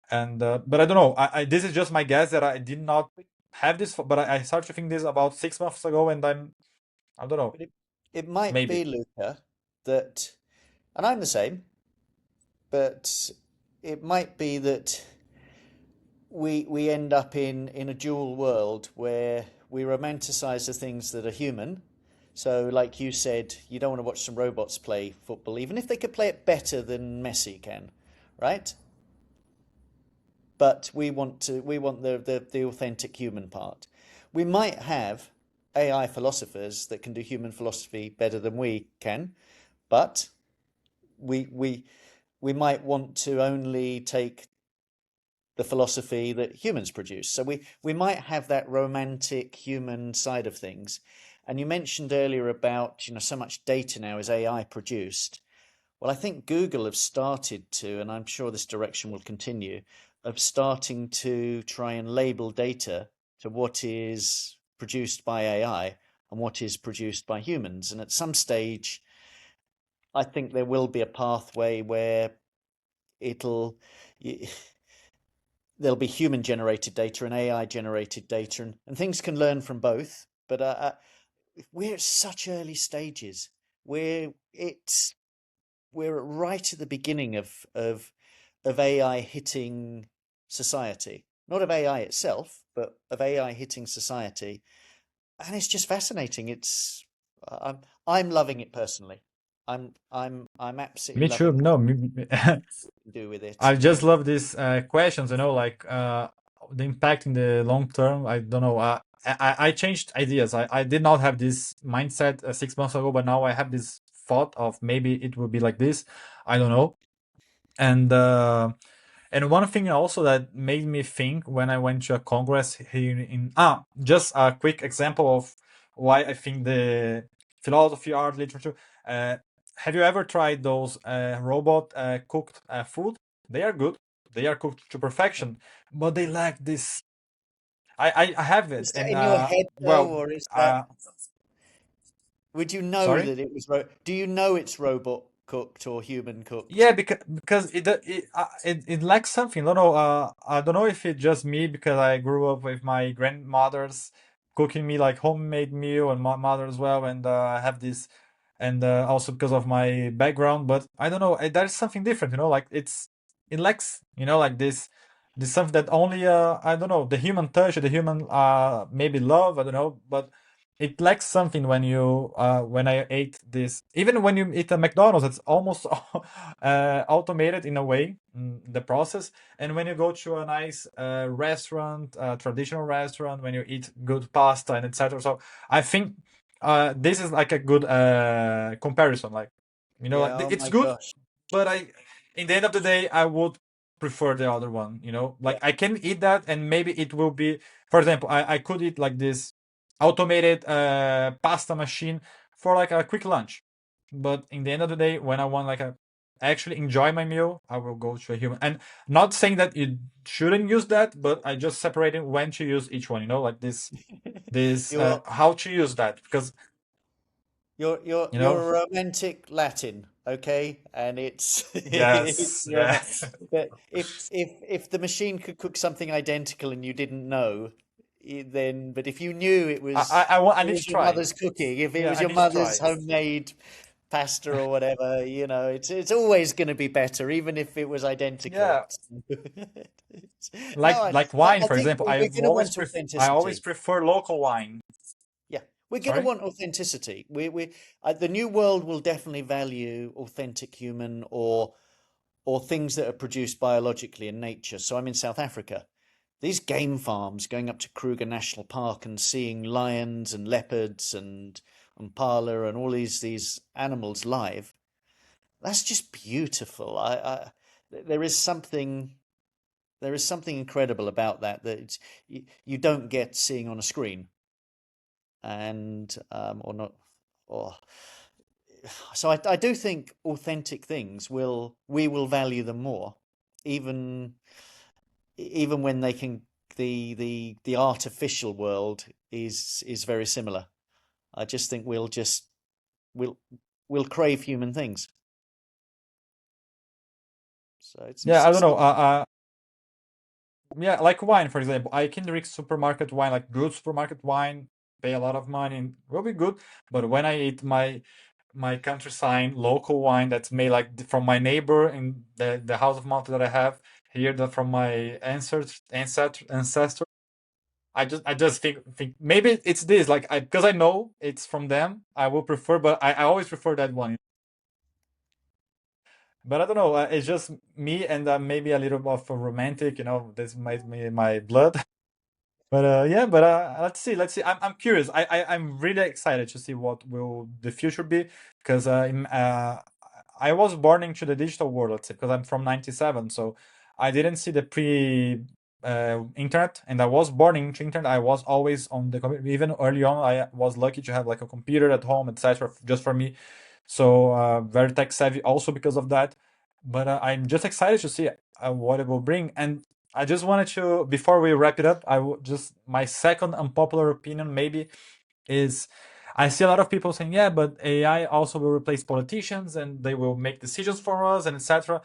And but I don't know. This is just my guess that I did not have this, but I started to think this about 6 months ago, and I don't know, But it might maybe. be, Luca, that, and I'm the same, but it might be that we end up in a dual world where we romanticize the things that are human. So, like you said, you don't want to watch some robots play football, even if they could play it better than Messi can, right? But we want the authentic human part. We might have AI philosophers that can do human philosophy better than we can, but we we we might want to only take the philosophy that humans produce. So we might have that romantic human side of things. And you mentioned earlier about, so much data now is AI produced. Well, I think Google have started to, and I'm sure this direction will continue, of starting to try and label data to what is produced by AI and what is produced by humans. And at some stage, I think there will be a pathway where it'll there'll be human generated data and AI generated data, and things can learn from both. But we're at such early stages. We're it's we're right at the beginning of AI hitting society. Not of AI itself, but of AI hitting society. And it's just fascinating. I'm loving it personally. I'm absolutely Me too. loving what No, we can do with it. I just love these questions. Like the impact in the long term. I don't know. I changed ideas. I did not have this mindset 6 months ago, but now I have this thought of maybe it will be like this. I don't know. And one thing also that made me think when I went to a congress here in just a quick example of why I think the philosophy, art, literature. Uh, have you ever tried those robot cooked food? They are good. They are cooked to perfection, but they lack this. I have it, Is that and in your head though, well, or is that? uh, Would you know sorry. that it was? Do you know it's robot cooked or human cooked? Yeah, because it lacks something. I don't know. I don't know if it's just me because I grew up with my grandmothers cooking me like homemade meal and my mother as well, and I have this, and also because of my background. But I don't know. There's something different. Like it lacks. Like this something that only I don't know, the human touch, the human maybe love. I don't know, but it lacks something when I ate this. Even when you eat a McDonald's, it's almost automated in a way, the process. And when you go to a nice restaurant, traditional restaurant, when you eat good pasta and etc. So I think this is like a good comparison. Like Yeah. like Oh it's my good, gosh. but in the end of the day, I would prefer the other one. Like Yeah. I can eat that, and maybe it will be, for example, I could eat like this automated pasta machine for like a quick lunch. But in the end of the day, when I want like a actually enjoy my meal, I will go to a human. And not saying that you shouldn't use that, but I just separating when to use each one. Like this You're how to use that, because you're you know you're a romantic Latin, okay? And it's yes, it's yeah. but if the machine could cook something identical and you didn't know, then but if you knew I it need to was your try. mother's cooking, if it Yeah, was I your need to mother's try. homemade pasta or whatever, it's always going to be better, even if it was identical. Yeah, No, like wine, I for think example. we're going to want I always authenticity. prefer local wine. Yeah, we're going to Sorry. want authenticity. The new world will definitely value authentic human or things that are produced biologically in nature. So I'm in South Africa. These game farms, going up to Kruger National Park and seeing lions and leopards and impala and all these animals live. That's just beautiful. There is something incredible about that you don't get seeing on a screen. and or not, or so I do think authentic things we will value them more, even even when they can the artificial world is very similar. I just think we'll we'll crave human things. So Yeah, I don't know. it's Yeah, like wine, for example. I can drink supermarket wine, like good supermarket wine, pay a lot of money, and will be good. But when I eat my countryside local wine that's made like from my neighbor in the house of mountain that I have here, that from my ancestor. I just think maybe it's this, like, I because I know it's from them, I will prefer, but I always prefer that one. But I don't know. It's just me, and maybe a little of a romantic. This might be my blood. But yeah, but let's see, let's see. I'm curious. I'm really excited to see what will the future be, because I was born into the digital world, let's say, because I'm from '97, so I didn't see the pre internet, and I was born into internet. I was always on the computer. Even early on, I was lucky to have like a computer at home, etc., just for me. So very tech savvy also because of that. But I'm just excited to see what it will bring. And I just wanted to, before we wrap it up, my second unpopular opinion maybe is, I see a lot of people saying, yeah, but AI also will replace politicians and they will make decisions for us and etc.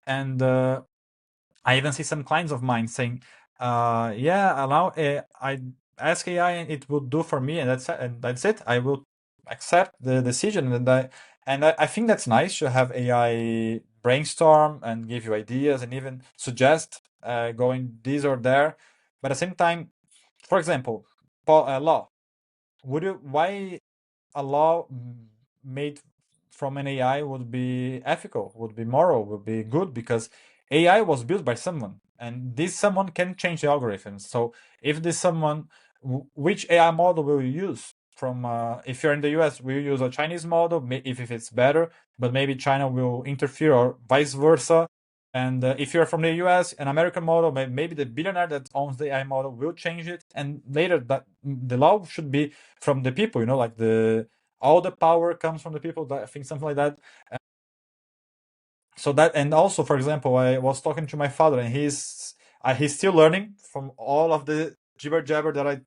And I even see some clients of mine saying, yeah, allow I ask AI and it will do for me, and that's it. I will accept the decision, and I think that's nice to have AI brainstorm and give you ideas and even suggest going this or there. But at the same time, for example, law. Why a law made from an AI would be ethical, would be moral, would be good, because AI was built by someone, and this someone can change the algorithms. So if this someone, which AI model will you use? From if you're in the US, will you use a Chinese model if it's better, but maybe China will interfere, or vice versa. And if you're from the US, an American model, maybe the billionaire that owns the AI model will change it, and later that the law should be from the people. Like the all the power comes from the people. I think something like that. So that, and also, for example, I was talking to my father, and he's still learning from all of the jibber jabber that I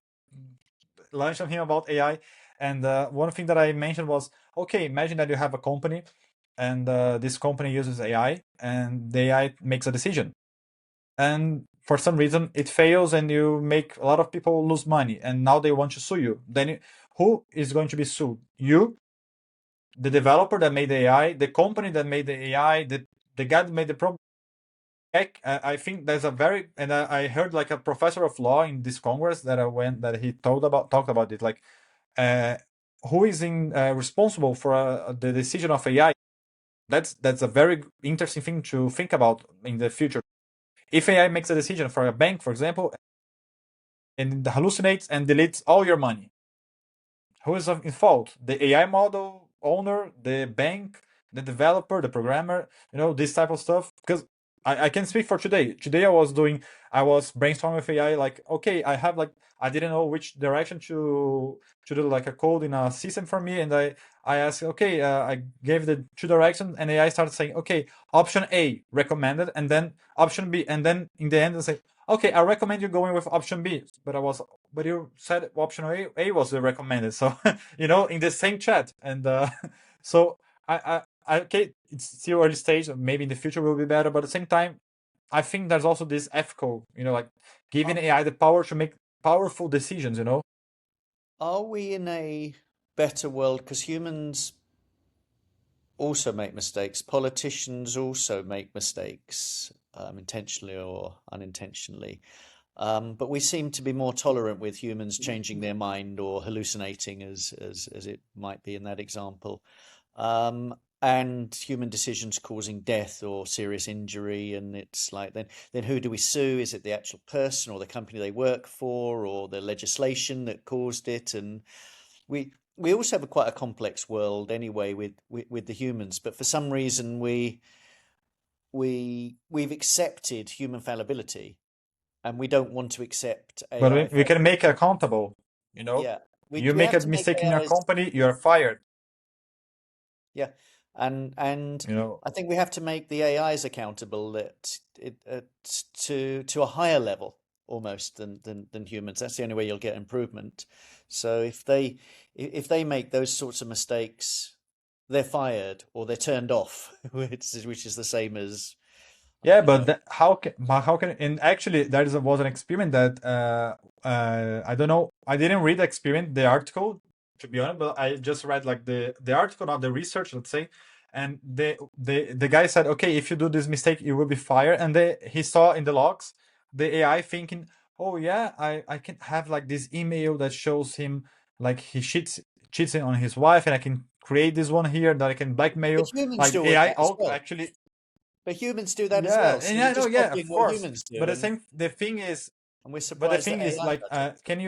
launched on him about AI. And one thing that I mentioned was, okay, imagine that you have a company, and this company uses AI, and the AI makes a decision, and for some reason it fails, and you make a lot of people lose money, and now they want to sue you. Then who is going to be sued? You, the developer that made the AI, the company that made the AI, the guy that made the problem. Heck, I think there's a very, and I heard like a professor of law in this congress that I went, that he talked about it, like uh, who is responsible for the decision of AI. That's a very interesting thing to think about in the future. If AI makes a decision for a bank, for example, and it hallucinates and deletes all your money, who is in fault? The AI model owner, the bank, the developer, the programmer, this type of stuff. Because I can speak for today. Today I was brainstorming with AI, like, okay, I didn't know which direction to do like a code in a system for me. And I asked, okay, I gave the two directions, and AI started saying, okay, option A recommended, and then option B. And then in the end, I say, okay, I recommend you going with option B. But you said option A was the recommended. So, in the same chat. And so okay, it's still early stage. Maybe in the future will be better. But at the same time, I think there's also this ethical, like giving AI the power to make powerful decisions. Are we in a better world? Because humans also make mistakes. Politicians also make mistakes, intentionally or unintentionally. But we seem to be more tolerant with humans changing their mind or hallucinating, as it might be in that example. And human decisions causing death or serious injury, and it's like, then who do we sue? Is it the actual person or the company they work for or the legislation that caused it? And we also have quite a complex world anyway with the humans, but for some reason we've accepted human fallibility, and we don't want to accept But AI we can make it accountable, you know? yeah, You we make have a to make mistake in your AIs. company, you're fired. Yeah, and You know. I think we have to make the AIs accountable that to a higher level almost than humans. That's the only way you'll get improvement. So if they make those sorts of mistakes, they're fired or they're turned off, which is the same as I Yeah, don't but know. how can, and actually was an experiment that I don't know, I didn't read the experiment, the article, to be honest, but I just read like the article, not the research, let's say. And the guy said, okay, if you do this mistake, you will be fired. And he saw in the logs the AI thinking, oh yeah, I can have like this email that shows him like he cheating on his wife, and I can create this one here that I can But blackmail. humans Like the do all AI that as well. actually. But humans do that as Yeah, well. So and you're yeah, no, just yeah, copying of what course. humans But do, and we're the surprised that thing is AI like, does it. can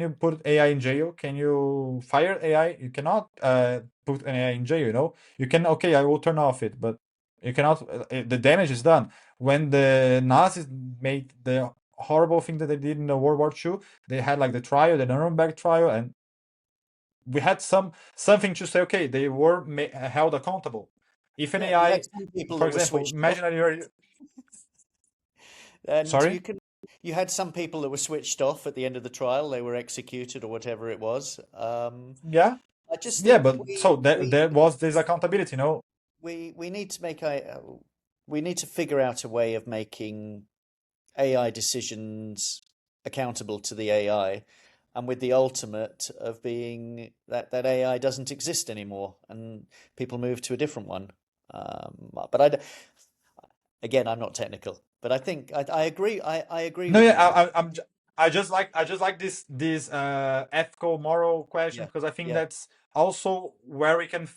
you put AI in jail? Can you fire AI? You cannot put an AI in jail. You can, okay, I will turn off it, but you cannot. The damage is done. When the Nazis made the horrible thing that they did in the World War II, they had like the trial, the Nuremberg trial, and we had something to say. Okay, they were held accountable. If an Yeah, you AI, had some people for that were example, switched off, imagine that you're and sorry. you had some people that were switched off at the end of the trial. They were executed or whatever it was. Yeah, I just yeah, think but so there was this accountability. we need to we need to figure out a way of making AI decisions accountable to the AI, and with the ultimate of being that AI doesn't exist anymore, and people move to a different one. But again, I'm not technical, but I think I agree. I agree No, with yeah, you that I just like this ethical moral question, yeah, because I think yeah. that's also where we can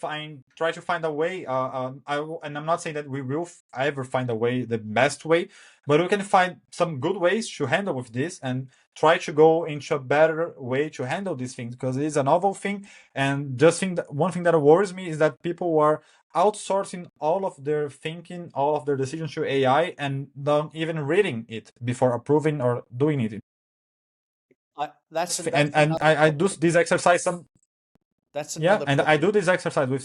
try to find a way. And I'm not saying that we will ever find a way, the best way, but we can find some good ways to handle with this and try to go into a better way to handle these things, because it is a novel thing. And just think that one thing that worries me is that people are outsourcing all of their thinking, all of their decisions to AI, and not even reading it before approving or doing it. That's And another I do problem. this exercise That's yeah, another and I do problem. this exercise with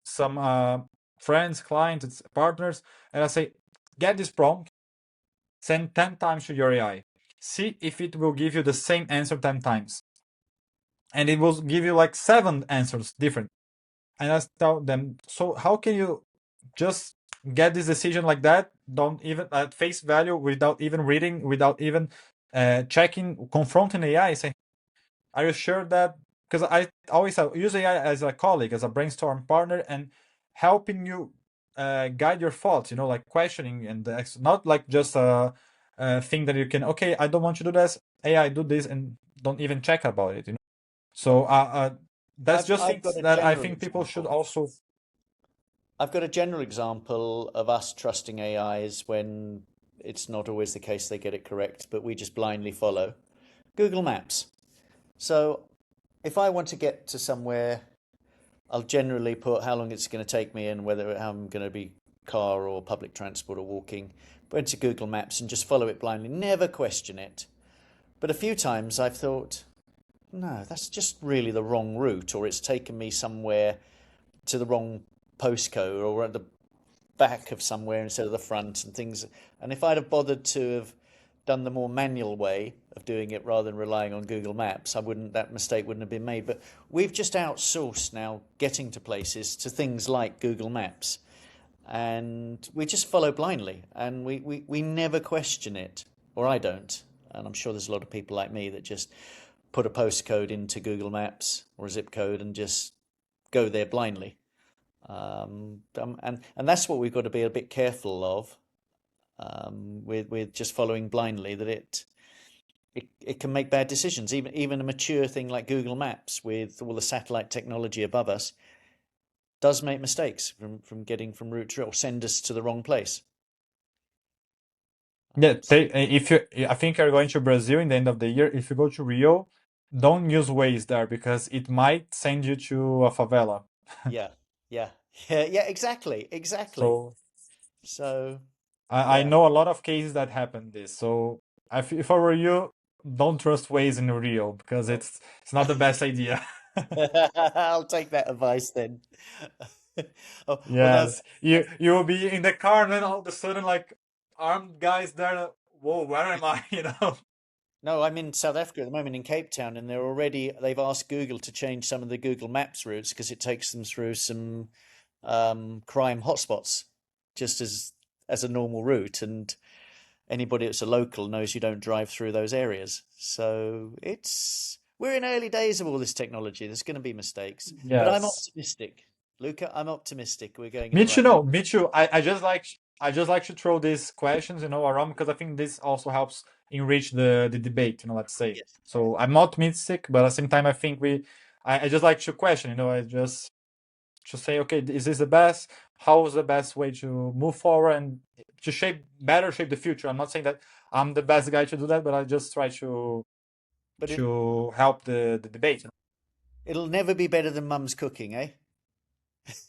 some friends, clients, partners, and I say, get this prompt, send 10 times to your AI, see if it will give you the same answer 10 times, and it will give you like 7 answers different. And I tell them, so how can you just get this decision like that? Don't even at face value, without even reading, without even checking, confronting AI. Say, are you sure that? Because I always use AI as a colleague, as a brainstorm partner, and helping you guide your thoughts. Like questioning, and not like just a thing that you can. Okay, I don't want you to do this. AI, do this, and don't even check about it. So that's just I've got things a that I general think people should example. also. I've got a general example of us trusting AIs when it's not always the case they get it correct, but we just blindly follow Google Maps. So if I want to get to somewhere, I'll generally put how long it's going to take me and whether I'm going to be car or public transport or walking. Go into Google Maps and just follow it blindly, never question it. But a few times I've thought, no, that's just really the wrong route, or it's taken me somewhere to the wrong postcode or at the back of somewhere instead of the front and things. And if I'd have bothered to have done the more manual way of doing it rather than relying on Google Maps, that mistake wouldn't have been made. But we've just outsourced now getting to places to things like Google Maps. And we just follow blindly and we never question it, or I don't. And I'm sure there's a lot of people like me that just put a postcode into Google Maps or a zip code and just go there blindly. And that's what we've got to be a bit careful of with just following blindly, that it can make bad decisions. Even a mature thing like Google Maps with all the satellite technology above us does make mistakes from getting from route to or send us to the wrong place. Yeah, So if you, I think you're going to Brazil in the end of the year. If you go to Rio, don't use Waze there, because it might send you to a favela. yeah, yeah, yeah, exactly, exactly. So So I yeah, know a lot of cases that happen this. So if I were you, don't trust Waze in Rio because Oh. it's not the best idea. I'll take that advice then. Oh, well, no, Yes, you will be in the car and then all of a sudden like armed guys there. Whoa, where am I? You know? no, I'm in South Africa at the moment in Cape Town, and they've asked Google to change some of the Google Maps routes because it takes them through some crime hotspots, just as a normal route, and anybody that's a local knows you don't drive through those areas. So we're in early days of all this technology. There's going to be mistakes, but I'm Yes. optimistic. Luca, I'm optimistic. We're going in Me the too. right No, direction. me too. I just like to throw these questions, around because I think this also helps enrich the debate. Let's say. Yes. So I'm optimistic, but at the same time, I think I just like to question. I just to say, okay, is this the best? How is the best way to move forward and to shape the future? I'm not saying that I'm the best guy to do that, but I just try But to help the debate. it'll never be better than mum's cooking, eh?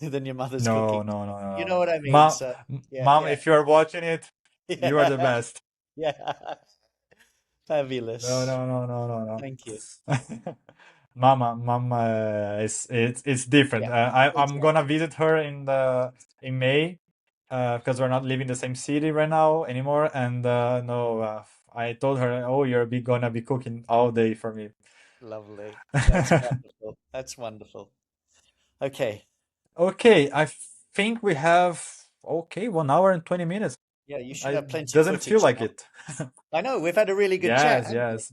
Than your mother's No, cooking. no, no, You no, know no. what I mean? So yeah, Mom, yeah, if you are watching it, you are the yeah, best. yeah. No, Fabulous. no, no, no, no, Thank you. no. Mama, it's different. Yeah, I'm exactly. gonna visit her in May, because we're not living the same city right now anymore. And no, I told her, oh, gonna be cooking all day for me. Lovely. That's wonderful. That's wonderful. Okay. Okay, I think we have 1 hour and 20 minutes. Yeah, you should I have plenty of doesn't feel footage like now. it. I know we've had a really good chat, Yes, haven't we? yes.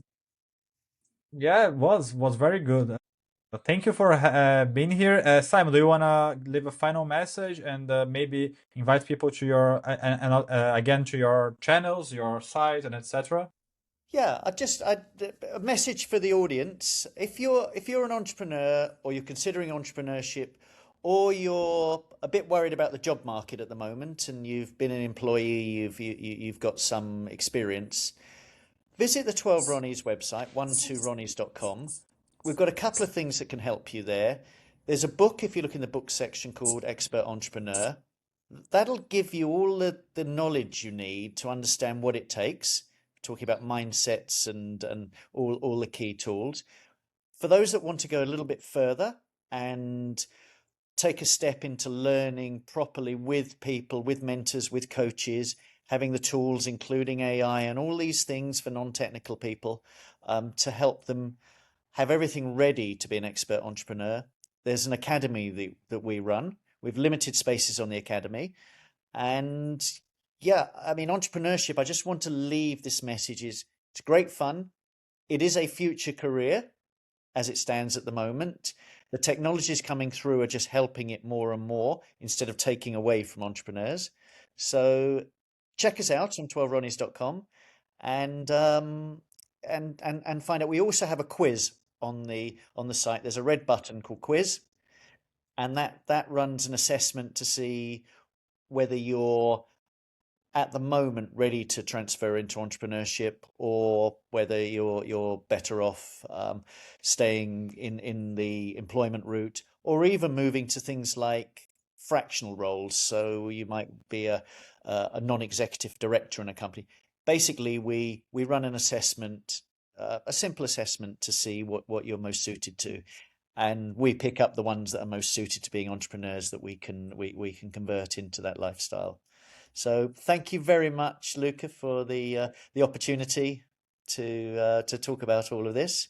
Yeah, it was very good. Thank you for being here. Simon, do you want to leave a final message and maybe invite people to again to your channels, your site, and etc.? Yeah, a message for the audience. If you're an entrepreneur or you're considering entrepreneurship or you're a bit worried about the job market at the moment and you've been an employee, you've got some experience, visit the 12 Ronnies website, 12ronnies.com. We've got a couple of things that can help you there. There's a book, if you look in the book section, called Expert Entrepreneur. That'll give you all the knowledge you need to understand what it takes, talking about mindsets and all the key tools. For those that want to go a little bit further and take a step into learning properly with people, with mentors, with coaches, having the tools, including AI and all these things for non-technical people, to help them have everything ready to be an expert entrepreneur. There's an academy that we run. We've limited spaces on the academy. And yeah, I mean, entrepreneurship, I just want to leave this message is it's great fun. It is a future career as it stands at the moment. The technologies coming through are just helping it more and more instead of taking away from entrepreneurs. So check us out on 12ronnies.com and find out. We also have a quiz on the site. There's a red button called quiz, and that runs an assessment to see whether you're at the moment ready to transfer into entrepreneurship or whether you're better off staying in the employment route or even moving to things like fractional roles. So you might be a non-executive director in a company. Basically, we run an assessment, a simple assessment to see what you're most suited to, and we pick up the ones that are most suited to being entrepreneurs that we can convert into that lifestyle. So thank you very much, Luca, for the opportunity to talk about all of this.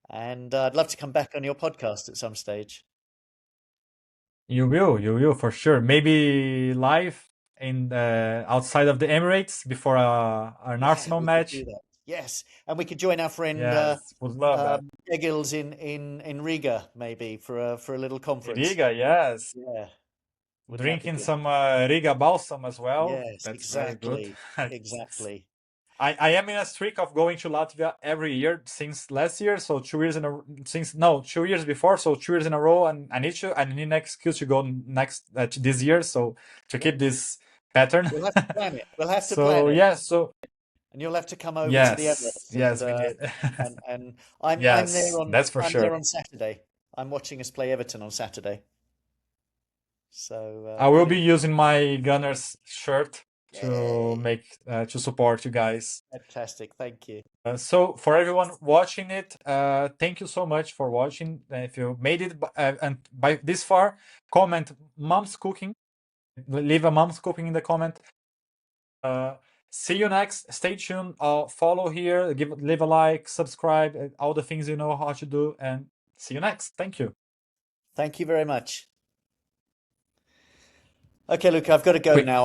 And I'd love to come back on your podcast at some stage. You will for sure. Maybe live in outside of the Emirates before an Yeah, Arsenal we could match. do that. Yes, and we could join our friend Yes, would love that. Egils in Riga maybe for a little conference. Riga, yes. Yeah, wouldn't that be Drinking good? some Riga Balsam as well. Yes, That's very good. exactly, exactly. I am in a streak of going to Latvia every year since last year. So 2 years in a since no 2 years before. So 2 years in a row, and I need an excuse to go next this year. So to Yeah, keep this pattern. we'll have to plan it. We'll have to plan So it. yeah. So And you'll have to come over to the yes, Emirates yes, we need. and I'm there Yes, that's for I'm there sure. on Saturday. I'm watching us play Everton on Saturday. So I will be brilliant. using my Gunners shirt. to Yay. make to support you guys. Fantastic. Thank you. So for everyone watching it, thank you so much for watching. If you made it and by this far, comment mom's cooking. Leave a mom's cooking in the comment. See you next. Stay tuned. Follow here. Leave a like, subscribe, all the things you know how to do, and see you next. Thank you. Thank you very much. Okay, Luca, I've got to go Wait, now.